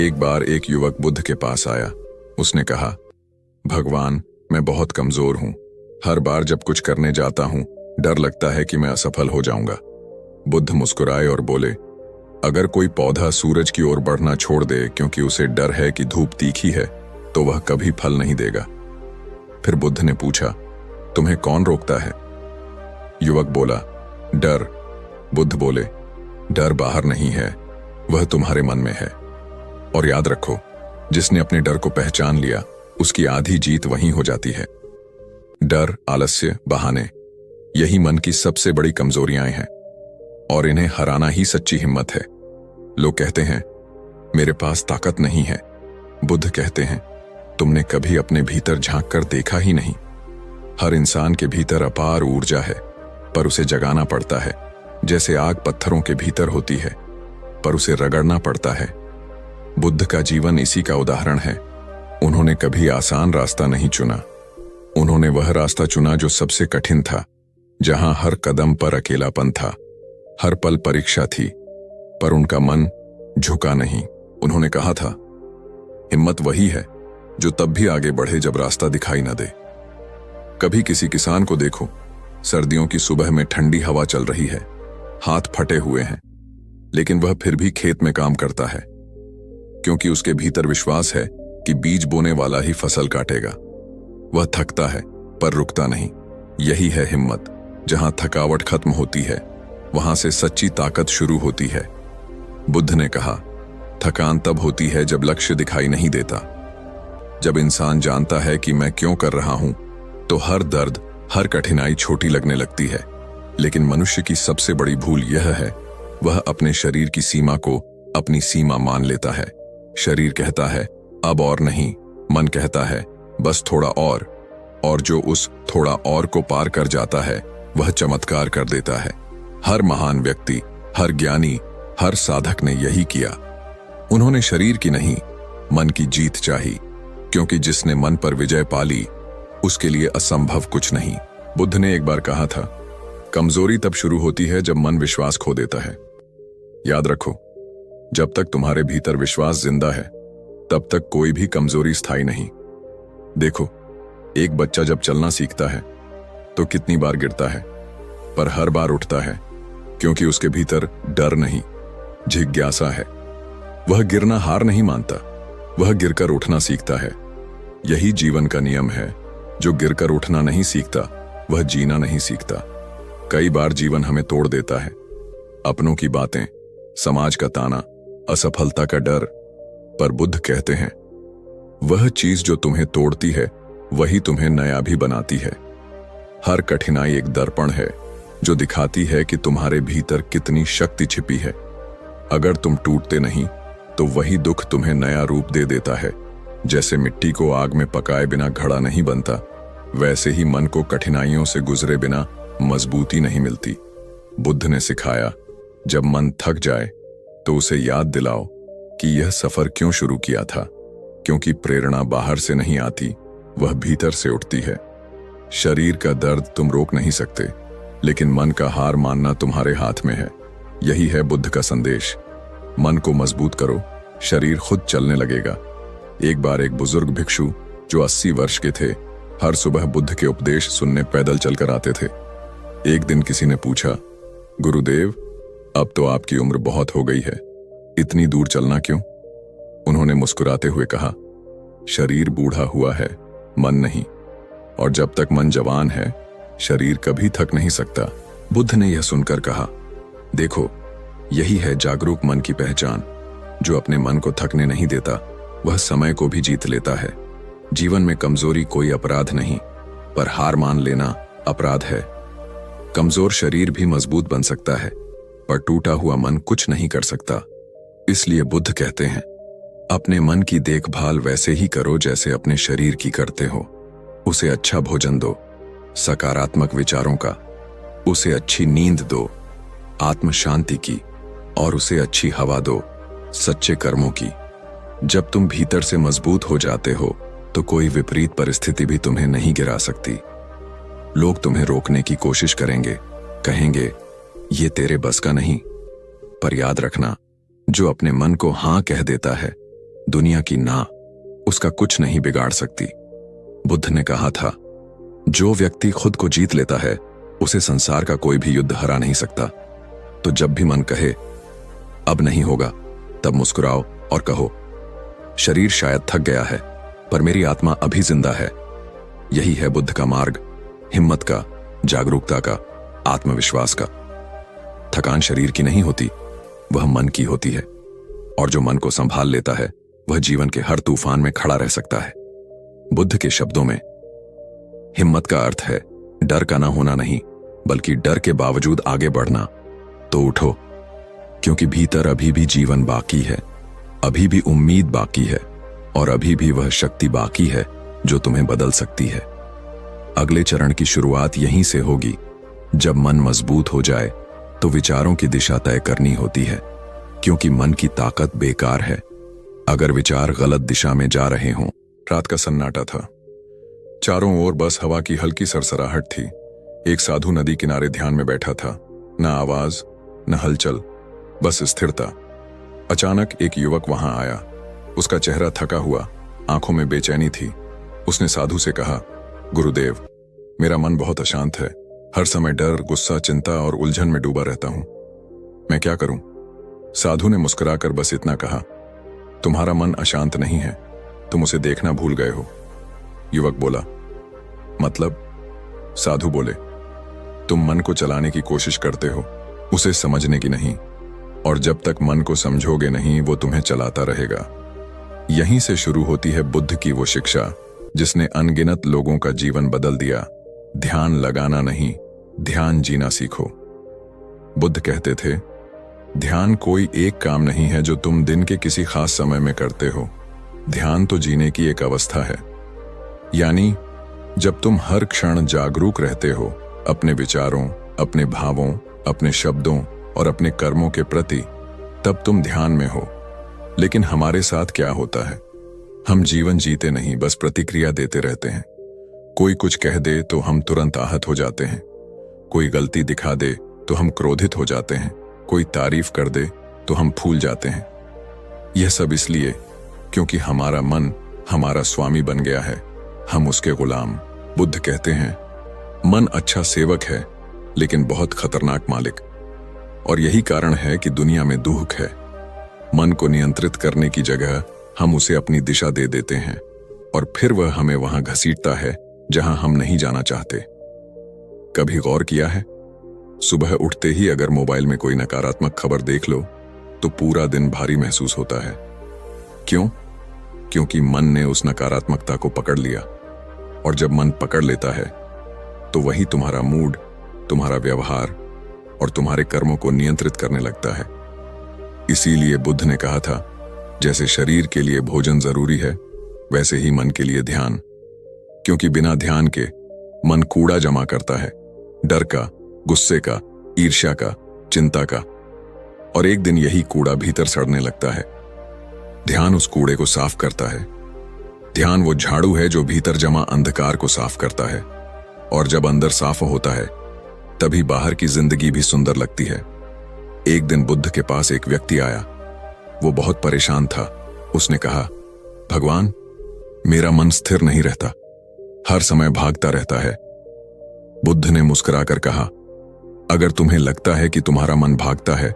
एक बार एक युवक बुद्ध के पास आया। उसने कहा, भगवान, मैं बहुत कमजोर हूं। हर बार जब कुछ करने जाता हूं डर लगता है कि मैं असफल हो जाऊंगा। बुद्ध मुस्कुराए और बोले, अगर कोई पौधा सूरज की ओर बढ़ना छोड़ दे क्योंकि उसे डर है कि धूप तीखी है, तो वह कभी फल नहीं देगा। फिर बुद्ध ने पूछा, तुम्हें कौन रोकता है? युवक बोला, डर। बुद्ध बोले, डर बाहर नहीं है, वह तुम्हारे मन में है। और याद रखो, जिसने अपने डर को पहचान लिया उसकी आधी जीत वहीं हो जाती है। डर, आलस्य, बहाने, यही मन की सबसे बड़ी कमजोरियां हैं, और इन्हें हराना ही सच्ची हिम्मत है। लोग कहते हैं, मेरे पास ताकत नहीं है। बुद्ध कहते हैं, तुमने कभी अपने भीतर झांक कर देखा ही नहीं। हर इंसान के भीतर अपार ऊर्जा है, पर उसे जगाना पड़ता है। जैसे आग पत्थरों के भीतर होती है, पर उसे रगड़ना पड़ता है। बुद्ध का जीवन इसी का उदाहरण है। उन्होंने कभी आसान रास्ता नहीं चुना। उन्होंने वह रास्ता चुना जो सबसे कठिन था, जहां हर कदम पर अकेलापन था, हर पल परीक्षा थी, पर उनका मन झुका नहीं। उन्होंने कहा था, हिम्मत वही है जो तब भी आगे बढ़े जब रास्ता दिखाई न दे। कभी किसी किसान को देखो, सर्दियों की सुबह में ठंडी हवा चल रही है, हाथ फटे हुए हैं, लेकिन वह फिर भी खेत में काम करता है, क्योंकि उसके भीतर विश्वास है कि बीज बोने वाला ही फसल काटेगा। वह थकता है पर रुकता नहीं। यही है हिम्मत। जहां थकावट खत्म होती है वहां से सच्ची ताकत शुरू होती है। बुद्ध ने कहा, थकान तब होती है जब लक्ष्य दिखाई नहीं देता। जब इंसान जानता है कि मैं क्यों कर रहा हूं, तो हर दर्द, हर कठिनाई छोटी लगने लगती है। लेकिन मनुष्य की सबसे बड़ी भूल यह है, वह अपने शरीर की सीमा को अपनी सीमा मान लेता है। शरीर कहता है, अब और नहीं। मन कहता है, बस थोड़ा और जो उस थोड़ा और को पार कर जाता है वह चमत्कार कर देता है। हर महान व्यक्ति, हर ज्ञानी, हर साधक ने यही किया। उन्होंने शरीर की नहीं, मन की जीत चाही, क्योंकि जिसने मन पर विजय पाली उसके लिए असंभव कुछ नहीं। बुद्ध ने एक बार कहा था, कमजोरी तब शुरू होती है जब मन विश्वास खो देता है। याद रखो, जब तक तुम्हारे भीतर विश्वास जिंदा है तब तक कोई भी कमजोरी स्थायी नहीं। देखो, एक बच्चा जब चलना सीखता है तो कितनी बार गिरता है, पर हर बार उठता है, क्योंकि उसके भीतर डर नहीं, जिज्ञासा है। वह गिरना हार नहीं मानता, वह गिरकर उठना सीखता है। यही जीवन का नियम है। जो गिरकर उठना नहीं सीखता वह जीना नहीं सीखता। कई बार जीवन हमें तोड़ देता है, अपनों की बातें, समाज का ताना, असफलता का डर, पर बुद्ध कहते हैं, वह चीज जो तुम्हें तोड़ती है वही तुम्हें नया भी बनाती है। हर कठिनाई एक दर्पण है जो दिखाती है कि तुम्हारे भीतर कितनी शक्ति छिपी है। अगर तुम टूटते नहीं तो वही दुख तुम्हें नया रूप दे देता है। जैसे मिट्टी को आग में पकाए बिना घड़ा नहीं बनता, वैसे ही मन को कठिनाइयों से गुजरे बिना मजबूती नहीं मिलती। बुद्ध ने सिखाया, जब मन थक जाए तो उसे याद दिलाओ कि यह सफर क्यों शुरू किया था, क्योंकि प्रेरणा बाहर से नहीं आती, वह भीतर से उठती है। शरीर का दर्द तुम रोक नहीं सकते, लेकिन मन का हार मानना तुम्हारे हाथ में है। यही है बुद्ध का संदेश। मन को मजबूत करो, शरीर खुद चलने लगेगा। एक बार एक बुजुर्ग भिक्षु जो 80 वर्ष के थे, हर सुबह बुद्ध के उपदेश सुनने पैदल चलकर आते थे। एक दिन किसी ने पूछा, गुरुदेव, अब तो आपकी उम्र बहुत हो गई है, इतनी दूर चलना क्यों? उन्होंने मुस्कुराते हुए कहा, शरीर बूढ़ा हुआ है, मन नहीं, और जब तक मन जवान है शरीर कभी थक नहीं सकता। बुद्ध ने यह सुनकर कहा, देखो, यही है जागरूक मन की पहचान। जो अपने मन को थकने नहीं देता, वह समय को भी जीत लेता है। जीवन में कमजोरी कोई अपराध नहीं, पर हार मान लेना अपराध है। कमजोर शरीर भी मजबूत बन सकता है, पर टूटा हुआ मन कुछ नहीं कर सकता। इसलिए बुद्ध कहते हैं, अपने मन की देखभाल वैसे ही करो जैसे अपने शरीर की करते हो। उसे अच्छा भोजन दो, सकारात्मक विचारों का, उसे अच्छी नींद दो, आत्म शांति की, और उसे अच्छी हवा दो, सच्चे कर्मों की। जब तुम भीतर से मजबूत हो जाते हो तो कोई विपरीत परिस्थिति भी तुम्हें नहीं गिरा सकती। लोग तुम्हें रोकने की कोशिश करेंगे, कहेंगे ये तेरे बस का नहीं, पर याद रखना, जो अपने मन को हां कह देता है, दुनिया की ना उसका कुछ नहीं बिगाड़ सकती। बुद्ध ने कहा था, जो व्यक्ति खुद को जीत लेता है उसे संसार का कोई भी युद्ध हरा नहीं सकता। तो जब भी मन कहे अब नहीं होगा, तब मुस्कुराओ और कहो, शरीर शायद थक गया है, पर मेरी आत्मा अभी जिंदा है। यही है बुद्ध का मार्ग, हिम्मत का, जागरूकता का, आत्मविश्वास का। थकान शरीर की नहीं होती, वह मन की होती है, और जो मन को संभाल लेता है वह जीवन के हर तूफान में खड़ा रह सकता है। बुद्ध के शब्दों में हिम्मत का अर्थ है डर का ना होना नहीं, बल्कि डर के बावजूद आगे बढ़ना। तो उठो, क्योंकि भीतर अभी भी जीवन बाकी है, अभी भी उम्मीद बाकी है, और अभी भी वह शक्ति बाकी है जो तुम्हें बदल सकती है। अगले चरण की शुरुआत यहीं से होगी। जब मन मजबूत हो जाए तो विचारों की दिशा तय करनी होती है, क्योंकि मन की ताकत बेकार है अगर विचार गलत दिशा में जा रहे हों। रात का सन्नाटा था, चारों ओर बस हवा की हल्की सरसराहट थी। एक साधु नदी किनारे ध्यान में बैठा था, न आवाज न हलचल, बस स्थिरता। अचानक एक युवक वहां आया। उसका चेहरा थका हुआ, आंखों में बेचैनी थी। उसने साधु से कहा, गुरुदेव, मेरा मन बहुत अशांत है, हर समय डर, गुस्सा, चिंता और उलझन में डूबा रहता हूं। मैं क्या करूं? साधु ने मुस्कुराकर बस इतना कहा, तुम्हारा मन अशांत नहीं है, तुम उसे देखना भूल गए हो। युवक बोला, मतलब? साधु बोले, तुम मन को चलाने की कोशिश करते हो, उसे समझने की नहीं, और जब तक मन को समझोगे नहीं वो तुम्हें चलाता रहेगा। यहीं से शुरू होती है बुद्ध की वो शिक्षा जिसने अनगिनत लोगों का जीवन बदल दिया। ध्यान लगाना नहीं, ध्यान जीना सीखो। बुद्ध कहते थे, ध्यान कोई एक काम नहीं है जो तुम दिन के किसी खास समय में करते हो। ध्यान तो जीने की एक अवस्था है। यानी जब तुम हर क्षण जागरूक रहते हो, अपने विचारों, अपने भावों, अपने शब्दों और अपने कर्मों के प्रति, तब तुम ध्यान में हो। लेकिन हमारे साथ क्या होता है? हम जीवन जीते नहीं, बस प्रतिक्रिया देते रहते हैं। कोई कुछ कह दे तो हम तुरंत आहत हो जाते हैं, कोई गलती दिखा दे तो हम क्रोधित हो जाते हैं, कोई तारीफ कर दे तो हम फूल जाते हैं। यह सब इसलिए क्योंकि हमारा मन हमारा स्वामी बन गया है, हम उसके गुलाम। बुद्ध कहते हैं, मन अच्छा सेवक है लेकिन बहुत खतरनाक मालिक। और यही कारण है कि दुनिया में दुख है। मन को नियंत्रित करने की जगह हम उसे अपनी दिशा दे देते हैं, और फिर वह हमें वहां घसीटता है जहां हम नहीं जाना चाहते। कभी गौर किया है, सुबह उठते ही अगर मोबाइल में कोई नकारात्मक खबर देख लो तो पूरा दिन भारी महसूस होता है। क्यों? क्योंकि मन ने उस नकारात्मकता को पकड़ लिया, और जब मन पकड़ लेता है तो वही तुम्हारा मूड, तुम्हारा व्यवहार और तुम्हारे कर्मों को नियंत्रित करने लगता है। इसीलिए बुद्ध ने कहा था, जैसे शरीर के लिए भोजन जरूरी है, वैसे ही मन के लिए ध्यान, क्योंकि बिना ध्यान के मन कूड़ा जमा करता है, डर का, गुस्से का, ईर्ष्या का, चिंता का, और एक दिन यही कूड़ा भीतर सड़ने लगता है। ध्यान उस कूड़े को साफ करता है। ध्यान वो झाड़ू है जो भीतर जमा अंधकार को साफ करता है, और जब अंदर साफ होता है तभी बाहर की जिंदगी भी सुंदर लगती है। एक दिन बुद्ध के पास एक व्यक्ति आया। वो बहुत परेशान था। उसने कहा, भगवान, मेरा मन स्थिर नहीं रहता, हर समय भागता रहता है। बुद्ध ने मुस्कुराकर कहा, अगर तुम्हें लगता है कि तुम्हारा मन भागता है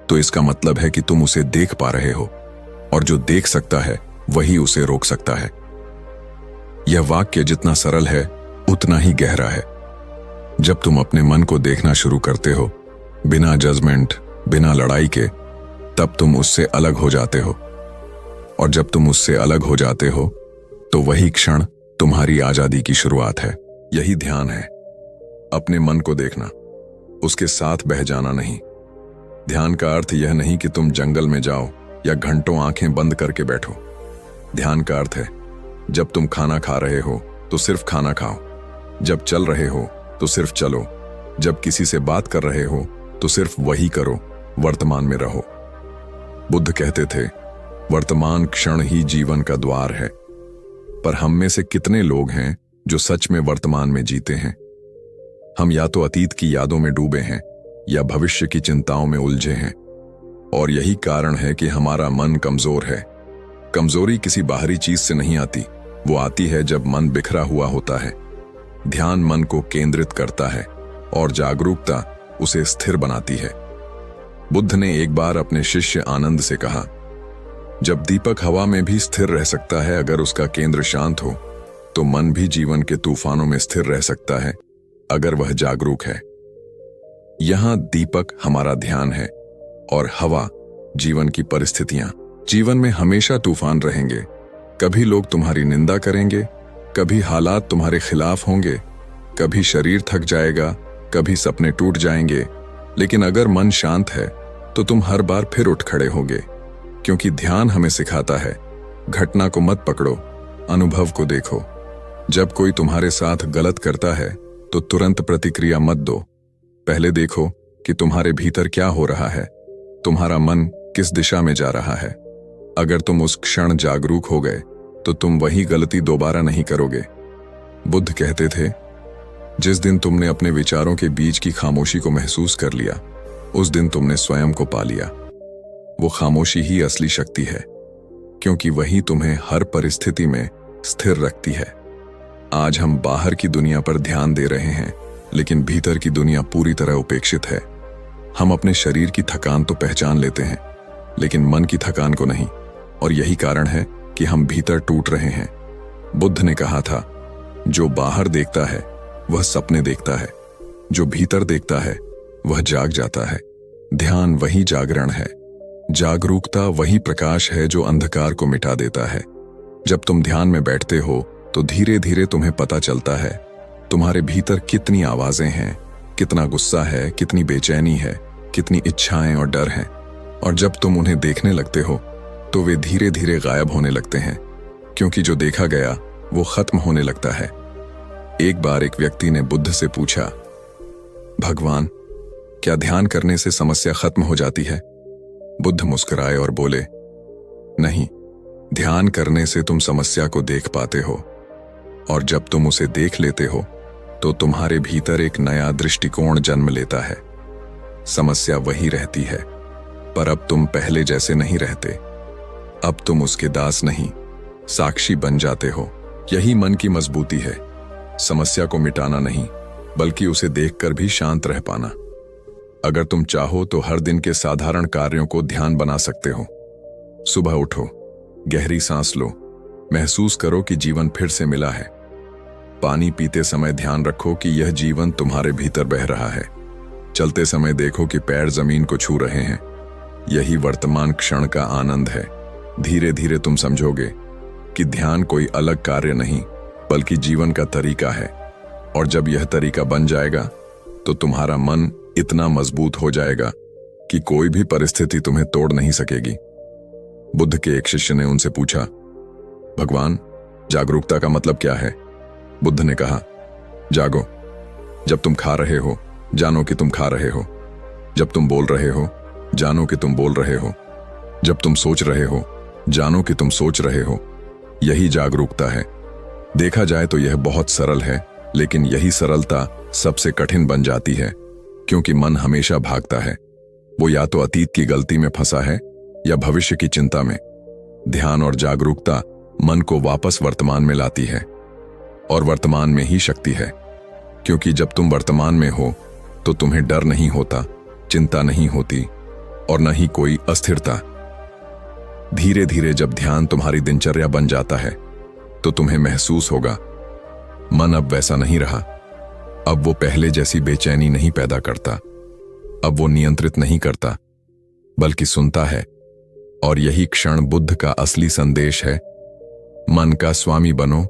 तो इसका मतलब है कि तुम उसे देख पा रहे हो, और जो देख सकता है वही उसे रोक सकता है। यह वाक्य जितना सरल है उतना ही गहरा है। जब तुम अपने मन को देखना शुरू करते हो, बिना जजमेंट, बिना लड़ाई के, तब तुम उससे अलग हो जाते हो, और जब तुम उससे अलग हो जाते हो तो वही क्षण तुम्हारी आजादी की शुरुआत है। यही ध्यान है, अपने मन को देखना, उसके साथ बह जाना नहीं। ध्यान का अर्थ यह नहीं कि तुम जंगल में जाओ या घंटों आंखें बंद करके बैठो। ध्यान का अर्थ है, जब तुम खाना खा रहे हो तो सिर्फ खाना खाओ, जब चल रहे हो तो सिर्फ चलो, जब किसी से बात कर रहे हो तो सिर्फ वही करो, वर्तमान में रहो। बुद्ध कहते थे, वर्तमान क्षण ही जीवन का द्वार है। पर हम में से कितने लोग हैं जो सच में वर्तमान में जीते हैं? हम या तो अतीत की यादों में डूबे हैं या भविष्य की चिंताओं में उलझे हैं, और यही कारण है कि हमारा मन कमजोर है। कमजोरी किसी बाहरी चीज से नहीं आती, वो आती है जब मन बिखरा हुआ होता है। ध्यान मन को केंद्रित करता है और जागरूकता उसे स्थिर बनाती है। बुद्ध ने एक बार अपने शिष्य आनंद से कहा, जब दीपक हवा में भी स्थिर रह सकता है अगर उसका केंद्र शांत हो, तो मन भी जीवन के तूफानों में स्थिर रह सकता है अगर वह जागरूक है। यहां दीपक हमारा ध्यान है और हवा जीवन की परिस्थितियां। जीवन में हमेशा तूफान रहेंगे। कभी लोग तुम्हारी निंदा करेंगे, कभी हालात तुम्हारे खिलाफ होंगे, कभी शरीर थक जाएगा, कभी सपने टूट जाएंगे, लेकिन अगर मन शांत है तो तुम हर बार फिर उठ खड़े होगे, क्योंकि ध्यान हमें सिखाता है, घटना को मत पकड़ो, अनुभव को देखो। जब कोई तुम्हारे साथ गलत करता है तो तुरंत प्रतिक्रिया मत दो। पहले देखो कि तुम्हारे भीतर क्या हो रहा है, तुम्हारा मन किस दिशा में जा रहा है। अगर तुम उस क्षण जागरूक हो गए तो तुम वही गलती दोबारा नहीं करोगे। बुद्ध कहते थे, जिस दिन तुमने अपने विचारों के बीच की खामोशी को महसूस कर लिया, उस दिन तुमने स्वयं को पा लिया। वो खामोशी ही असली शक्ति है, क्योंकि वही तुम्हें हर परिस्थिति में स्थिर रखती है। आज हम बाहर की दुनिया पर ध्यान दे रहे हैं, लेकिन भीतर की दुनिया पूरी तरह उपेक्षित है। हम अपने शरीर की थकान तो पहचान लेते हैं, लेकिन मन की थकान को नहीं, और यही कारण है कि हम भीतर टूट रहे हैं। बुद्ध ने कहा था, जो बाहर देखता है वह सपने देखता है, जो भीतर देखता है वह जाग जाता है। ध्यान वही जागरण है, जागरूकता वही प्रकाश है जो अंधकार को मिटा देता है। जब तुम ध्यान में बैठते हो तो धीरे धीरे तुम्हें पता चलता है तुम्हारे भीतर कितनी आवाजें हैं, कितना गुस्सा है, कितनी बेचैनी है, कितनी इच्छाएं और डर हैं। और जब तुम उन्हें देखने लगते हो तो वे धीरे धीरे गायब होने लगते हैं, क्योंकि जो देखा गया वो खत्म होने लगता है। एक बार एक व्यक्ति ने बुद्ध से पूछा, भगवान, क्या ध्यान करने से समस्या खत्म हो जाती है? बुद्ध मुस्कुराए और बोले, नहीं, ध्यान करने से तुम समस्या को देख पाते हो, और जब तुम उसे देख लेते हो तो तुम्हारे भीतर एक नया दृष्टिकोण जन्म लेता है। समस्या वही रहती है, पर अब तुम पहले जैसे नहीं रहते। अब तुम उसके दास नहीं, साक्षी बन जाते हो। यही मन की मजबूती है, समस्या को मिटाना नहीं, बल्कि उसे देखकर भी शांत रह पाना। अगर तुम चाहो तो हर दिन के साधारण कार्यों को ध्यान बना सकते हो। सुबह उठो, गहरी सांस लो, महसूस करो कि जीवन फिर से मिला है। पानी पीते समय ध्यान रखो कि यह जीवन तुम्हारे भीतर बह रहा है। चलते समय देखो कि पैर जमीन को छू रहे हैं। यही वर्तमान क्षण का आनंद है। धीरे धीरे तुम समझोगे कि ध्यान कोई अलग कार्य नहीं, बल्कि जीवन का तरीका है। और जब यह तरीका बन जाएगा तो तुम्हारा मन इतना मजबूत हो जाएगा कि कोई भी परिस्थिति तुम्हें तोड़ नहीं सकेगी। बुद्ध के एक शिष्य ने उनसे पूछा, भगवान, जागरूकता का मतलब क्या है? बुद्ध ने कहा, जागो। जब तुम खा रहे हो, जानो कि तुम खा रहे हो। जब तुम बोल रहे हो, जानो कि तुम बोल रहे हो। जब तुम सोच रहे हो, जानो कि तुम सोच रहे हो। यही जागरूकता है। देखा जाए तो यह बहुत सरल है, लेकिन यही सरलता सबसे कठिन बन जाती है, क्योंकि मन हमेशा भागता है। वो या तो अतीत की गलती में फंसा है या भविष्य की चिंता में। ध्यान और जागरूकता मन को वापस वर्तमान में लाती है, और वर्तमान में ही शक्ति है, क्योंकि जब तुम वर्तमान में हो तो तुम्हें डर नहीं होता, चिंता नहीं होती और न ही कोई अस्थिरता। धीरे धीरे जब ध्यान तुम्हारी दिनचर्या बन जाता है तो तुम्हें महसूस होगा, मन अब वैसा नहीं रहा। अब वो पहले जैसी बेचैनी नहीं पैदा करता। अब वो नियंत्रित नहीं करता, बल्कि सुनता है। और यही क्षण बुद्ध का असली संदेश है। मन का स्वामी बनो,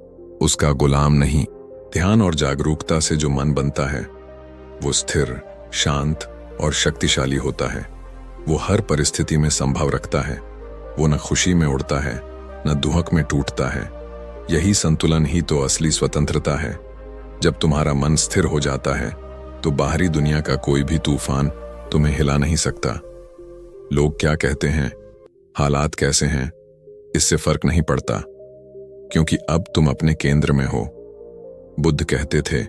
उसका गुलाम नहीं। ध्यान और जागरूकता से जो मन बनता है वो स्थिर, शांत और शक्तिशाली होता है। वो हर परिस्थिति में संभव रखता है। वो न खुशी में उड़ता है, न दुहक में टूटता है। यही संतुलन ही तो असली स्वतंत्रता है। जब तुम्हारा मन स्थिर हो जाता है तो बाहरी दुनिया का कोई भी तूफान तुम्हें हिला नहीं सकता। लोग क्या कहते हैं, हालात कैसे हैं, इससे फर्क नहीं पड़ता, क्योंकि अब तुम अपने केंद्र में हो। बुद्ध कहते थे,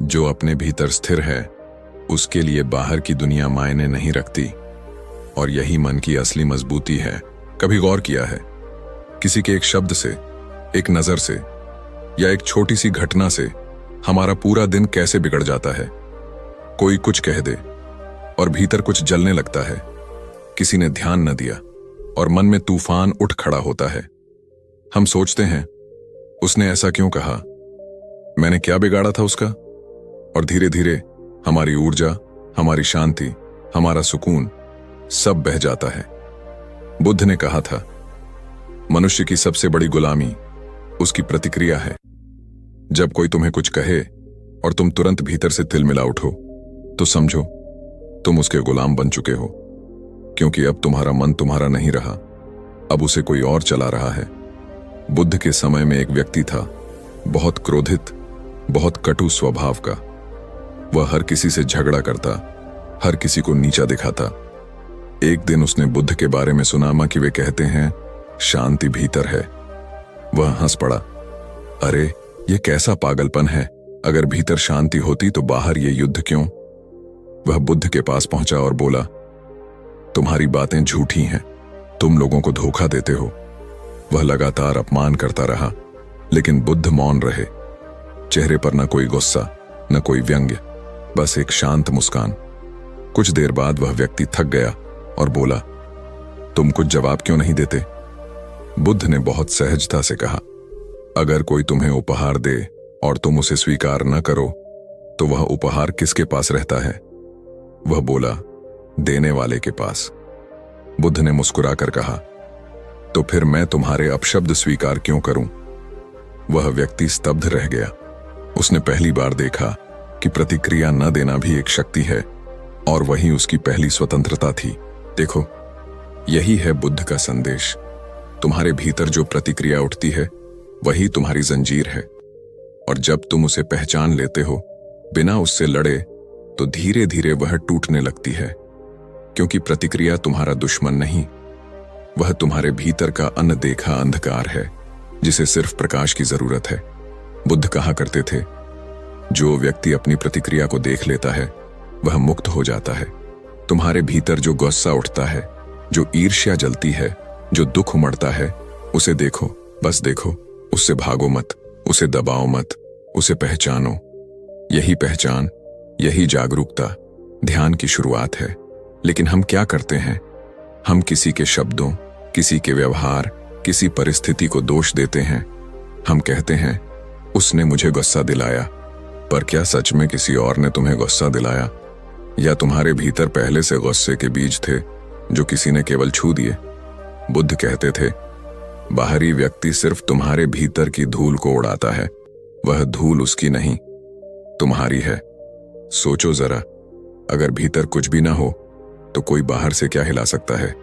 जो अपने भीतर स्थिर है उसके लिए बाहर की दुनिया मायने नहीं रखती। और यही मन की असली मजबूती है। कभी गौर किया है, किसी के एक शब्द से, एक नजर से या एक छोटी सी घटना से हमारा पूरा दिन कैसे बिगड़ जाता है। कोई कुछ कह दे और भीतर कुछ जलने लगता है। किसी ने ध्यान न दिया और मन में तूफान उठ खड़ा होता है। हम सोचते हैं, उसने ऐसा क्यों कहा, मैंने क्या बिगाड़ा था उसका? और धीरे धीरे हमारी ऊर्जा, हमारी शांति, हमारा सुकून सब बह जाता है। बुद्ध ने कहा था, मनुष्य की सबसे बड़ी गुलामी उसकी प्रतिक्रिया है। जब कोई तुम्हें कुछ कहे और तुम तुरंत भीतर से तिलमिला उठो तो समझो तुम उसके गुलाम बन चुके हो, क्योंकि अब तुम्हारा मन तुम्हारा नहीं रहा, अब उसे कोई और चला रहा है। बुद्ध के समय में एक व्यक्ति था, बहुत क्रोधित, बहुत कटु स्वभाव का। वह हर किसी से झगड़ा करता, हर किसी को नीचा दिखाता। एक दिन उसने बुद्ध के बारे में सुना कि वे कहते हैं, शांति भीतर है। वह हंस पड़ा, अरे ये कैसा पागलपन है, अगर भीतर शांति होती तो बाहर ये युद्ध क्यों? वह बुद्ध के पास पहुंचा और बोला, तुम्हारी बातें झूठी हैं, तुम लोगों को धोखा देते हो। वह लगातार अपमान करता रहा, लेकिन बुद्ध मौन रहे। चेहरे पर न कोई गुस्सा, न कोई व्यंग्य, बस एक शांत मुस्कान। कुछ देर बाद वह व्यक्ति थक गया और बोला, तुम कुछ जवाब क्यों नहीं देते? बुद्ध ने बहुत सहजता से कहा, अगर कोई तुम्हें उपहार दे और तुम उसे स्वीकार न करो तो वह उपहार किसके पास रहता है? वह बोला, देने वाले के पास। बुद्ध ने मुस्कुराकर कहा, तो फिर मैं तुम्हारे अपशब्द स्वीकार क्यों करूं? वह व्यक्ति स्तब्ध रह गया। उसने पहली बार देखा कि प्रतिक्रिया न देना भी एक शक्ति है, और वही उसकी पहली स्वतंत्रता थी। देखो, यही है बुद्ध का संदेश। तुम्हारे भीतर जो प्रतिक्रिया उठती है वही तुम्हारी जंजीर है, और जब तुम उसे पहचान लेते हो बिना उससे लड़े तो धीरे धीरे वह टूटने लगती है, क्योंकि प्रतिक्रिया तुम्हारा दुश्मन नहीं, वह तुम्हारे भीतर का अनदेखा अंधकार है जिसे सिर्फ प्रकाश की जरूरत है। बुद्ध कहा करते थे, जो व्यक्ति अपनी प्रतिक्रिया को देख लेता है वह मुक्त हो जाता है। तुम्हारे भीतर जो गुस्सा उठता है, जो ईर्ष्या जलती है, जो दुख उमड़ता है, उसे देखो, बस देखो, उससे भागो मत, उसे दबाओ मत, उसे पहचानो। यही पहचान, यही जागरूकता ध्यान की शुरुआत है। लेकिन हम क्या करते हैं? हम किसी के शब्दों, किसी के व्यवहार, किसी परिस्थिति को दोष देते हैं। हम कहते हैं, उसने मुझे गुस्सा दिलाया। पर क्या सच में किसी और ने तुम्हें गुस्सा दिलाया, या तुम्हारे भीतर पहले से गुस्से के बीज थे जो किसी ने केवल छू दिए? बुद्ध कहते थे, बाहरी व्यक्ति सिर्फ तुम्हारे भीतर की धूल को उड़ाता है, वह धूल उसकी नहीं, तुम्हारी है। सोचो जरा, अगर भीतर कुछ भी ना हो तो कोई बाहर से क्या हिला सकता है।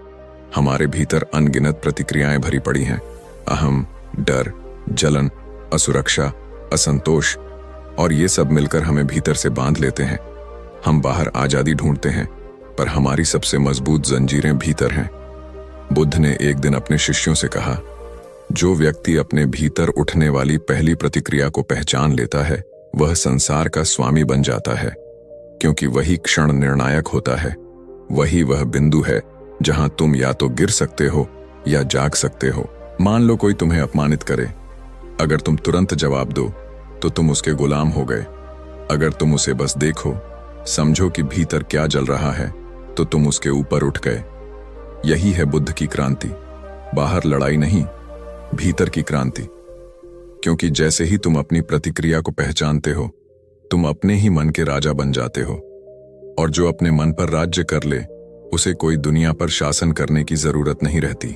हमारे भीतर अनगिनत प्रतिक्रियाएं भरी पड़ी हैं। अहम, डर, जलन, असुरक्षा, असंतोष, और ये सब मिलकर हमें भीतर से बांध लेते हैं। हम बाहर आजादी ढूंढते हैं, पर हमारी सबसे मजबूत जंजीरें भीतर हैं। बुद्ध ने एक दिन अपने शिष्यों से कहा, जो व्यक्ति अपने भीतर उठने वाली पहली प्रतिक्रिया को पहचान लेता है वह संसार का स्वामी बन जाता है, क्योंकि वही क्षण निर्णायक होता है। वही वह बिंदु है जहां तुम या तो गिर सकते हो या जाग सकते हो। मान लो कोई तुम्हें अपमानित करे, अगर तुम तुरंत जवाब दो तो तुम उसके गुलाम हो गए। अगर तुम उसे बस देखो, समझो कि भीतर क्या जल रहा है, तो तुम उसके ऊपर उठ गए। यही है बुद्ध की क्रांति। बाहर लड़ाई नहीं, भीतर की क्रांति। क्योंकि जैसे ही तुम अपनी प्रतिक्रिया को पहचानते हो, तुम अपने ही मन के राजा बन जाते हो। और जो अपने मन पर राज्य कर ले, उसे कोई दुनिया पर शासन करने की जरूरत नहीं रहती।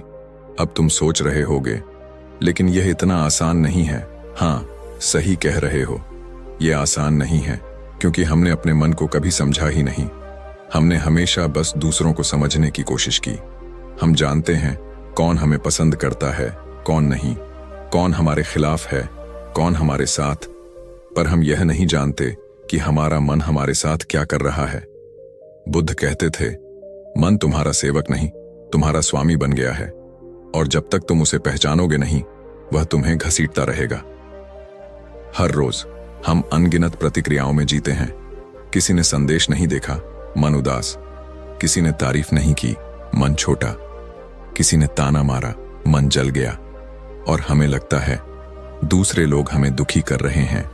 अब तुम सोच रहे होगे, लेकिन यह इतना आसान नहीं है। हाँ, सही कह रहे हो, यह आसान नहीं है, क्योंकि हमने अपने मन को कभी समझा ही नहीं। हमने हमेशा बस दूसरों को समझने की कोशिश की। हम जानते हैं कौन हमें पसंद करता है, कौन नहीं, कौन हमारे खिलाफ है, कौन हमारे साथ, पर हम यह नहीं जानते कि हमारा मन हमारे साथ क्या कर रहा है। बुद्ध कहते थे, मन तुम्हारा सेवक नहीं, तुम्हारा स्वामी बन गया है, और जब तक तुम उसे पहचानोगे नहीं, वह तुम्हें घसीटता रहेगा। हर रोज हम अनगिनत प्रतिक्रियाओं में जीते हैं। किसी ने संदेश नहीं देखा, मन उदास। किसी ने तारीफ नहीं की, मन छोटा। किसी ने ताना मारा, मन जल गया। और हमें लगता है दूसरे लोग हमें दुखी कर रहे हैं,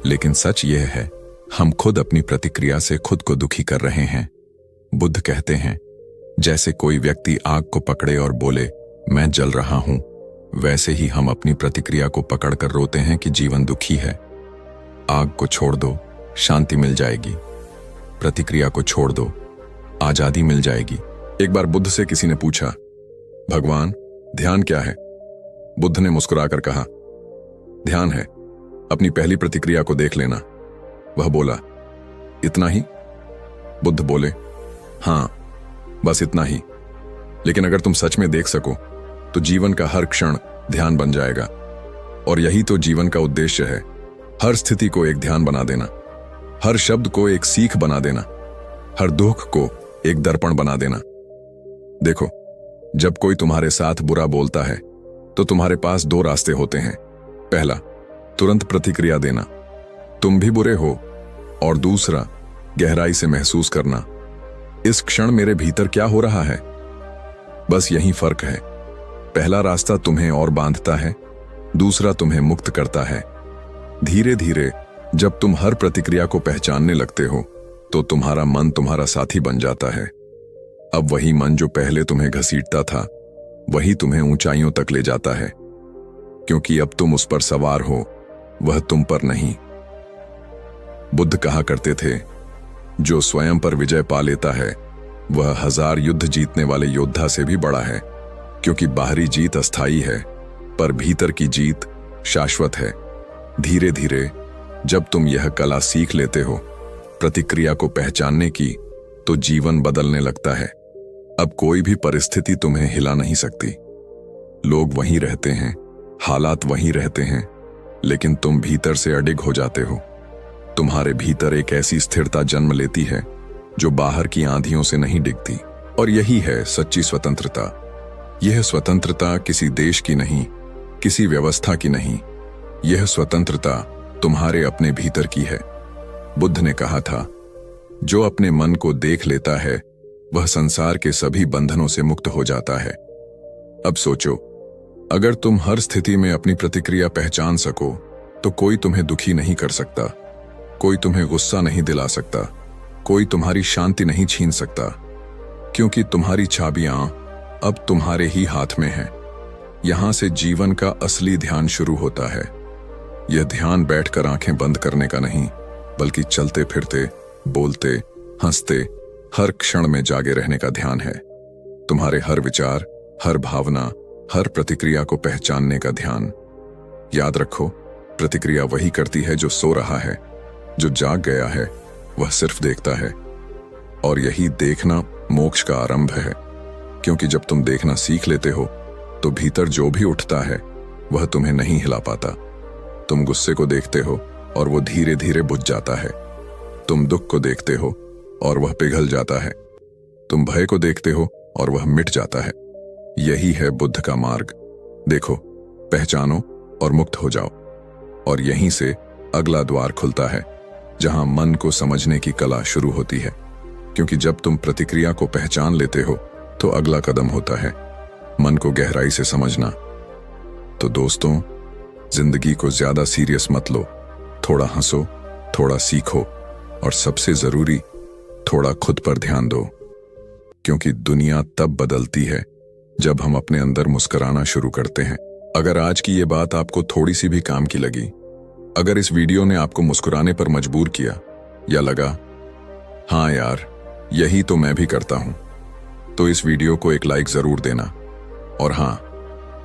लेकिन सच यह है, हम खुद अपनी प्रतिक्रिया से खुद को दुखी कर रहे हैं। बुद्ध कहते हैं, जैसे कोई व्यक्ति आग को पकड़े और बोले, मैं जल रहा हूं, वैसे ही हम अपनी प्रतिक्रिया को पकड़कर रोते हैं कि जीवन दुखी है। आग को छोड़ दो, शांति मिल जाएगी। प्रतिक्रिया को छोड़ दो, आजादी मिल जाएगी। एक बार बुद्ध से किसी ने पूछा, भगवान, ध्यान क्या है? बुद्ध ने मुस्कुराकर कहा, ध्यान है अपनी पहली प्रतिक्रिया को देख लेना। वह बोला, इतना ही? बुद्ध बोले, हां, बस इतना ही। लेकिन अगर तुम सच में देख सको तो जीवन का हर क्षण ध्यान बन जाएगा। और यही तो जीवन का उद्देश्य है, हर स्थिति को एक ध्यान बना देना, हर शब्द को एक सीख बना देना, हर दुख को एक दर्पण बना देना। देखो, जब कोई तुम्हारे साथ बुरा बोलता है तो तुम्हारे पास दो रास्ते होते हैं। पहला, तुरंत प्रतिक्रिया देना, तुम भी बुरे हो, और दूसरा, गहराई से महसूस करना, इस क्षण मेरे भीतर क्या हो रहा है। बस यही फर्क है। पहला रास्ता तुम्हें और बांधता है, दूसरा तुम्हें मुक्त करता है। धीरे धीरे जब तुम हर प्रतिक्रिया को पहचानने लगते हो तो तुम्हारा मन तुम्हारा साथी बन जाता है। अब वही मन जो पहले तुम्हें घसीटता था, वही तुम्हें ऊंचाइयों तक ले जाता है, क्योंकि अब तुम उस पर सवार हो, वह तुम पर नहीं। बुद्ध कहा करते थे, जो स्वयं पर विजय पा लेता है वह 1000 युद्ध जीतने वाले योद्धा से भी बड़ा है, क्योंकि बाहरी जीत अस्थायी है, पर भीतर की जीत शाश्वत है। धीरे धीरे जब तुम यह कला सीख लेते हो, प्रतिक्रिया को पहचानने की, तो जीवन बदलने लगता है। अब कोई भी परिस्थिति तुम्हें हिला नहीं सकती। लोग वहीं रहते हैं, हालात वहीं रहते हैं, लेकिन तुम भीतर से अडिग हो जाते हो। तुम्हारे भीतर एक ऐसी स्थिरता जन्म लेती है जो बाहर की आंधियों से नहीं डिगती। और यही है सच्ची स्वतंत्रता। यह स्वतंत्रता किसी देश की नहीं, किसी व्यवस्था की नहीं। यह स्वतंत्रता तुम्हारे अपने भीतर की है। बुद्ध ने कहा था, जो अपने मन को देख लेता है वह संसार के सभी बंधनों से मुक्त हो जाता है। अब सोचो, अगर तुम हर स्थिति में अपनी प्रतिक्रिया पहचान सको तो कोई तुम्हें दुखी नहीं कर सकता, कोई तुम्हें गुस्सा नहीं दिला सकता, कोई तुम्हारी शांति नहीं छीन सकता, क्योंकि तुम्हारी चाबियां अब तुम्हारे ही हाथ में हैं। यहां से जीवन का असली ध्यान शुरू होता है। यह ध्यान बैठकर आंखें बंद करने का नहीं, बल्कि चलते फिरते, बोलते, हंसते, हर क्षण में जागे रहने का ध्यान है। तुम्हारे हर विचार, हर भावना, हर प्रतिक्रिया को पहचानने का ध्यान। याद रखो, प्रतिक्रिया वही करती है जो सो रहा है, जो जाग गया है, वह सिर्फ देखता है। और यही देखना मोक्ष का आरंभ है, क्योंकि जब तुम देखना सीख लेते हो तो भीतर जो भी उठता है वह तुम्हें नहीं हिला पाता। तुम गुस्से को देखते हो और वो धीरे धीरे बुझ जाता है। तुम दुख को देखते हो और वह पिघल जाता है। तुम भय को देखते हो और वह मिट जाता है। यही है बुद्ध का मार्ग। देखो, पहचानो और मुक्त हो जाओ। और यहीं से अगला द्वार खुलता है, जहां मन को समझने की कला शुरू होती है। क्योंकि जब तुम प्रतिक्रिया को पहचान लेते हो तो अगला कदम होता है मन को गहराई से समझना। तो दोस्तों, जिंदगी को ज्यादा सीरियस मत लो। थोड़ा हंसो, थोड़ा सीखो और सबसे जरूरी, थोड़ा खुद पर ध्यान दो। क्योंकि दुनिया तब बदलती है जब हम अपने अंदर मुस्कुराना शुरू करते हैं। अगर आज की ये बात आपको थोड़ी सी भी काम की लगी, अगर इस वीडियो ने आपको मुस्कुराने पर मजबूर किया या लगा हाँ यार, यही तो मैं भी करता हूं, तो इस वीडियो को एक लाइक जरूर देना। और हाँ,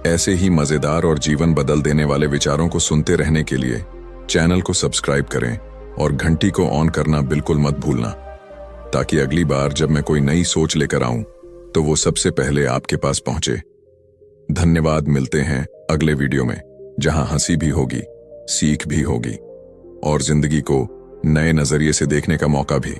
ऐसे ही मजेदार और जीवन बदल देने वाले विचारों को सुनते रहने के लिए चैनल को सब्सक्राइब करें और घंटी को ऑन करना बिल्कुल मत भूलना, ताकि अगली बार जब मैं कोई नई सोच लेकर आऊं तो वो सबसे पहले आपके पास पहुंचे। धन्यवाद। मिलते हैं अगले वीडियो में, जहां हंसी भी होगी, सीख भी होगी और जिंदगी को नए नजरिए से देखने का मौका भी।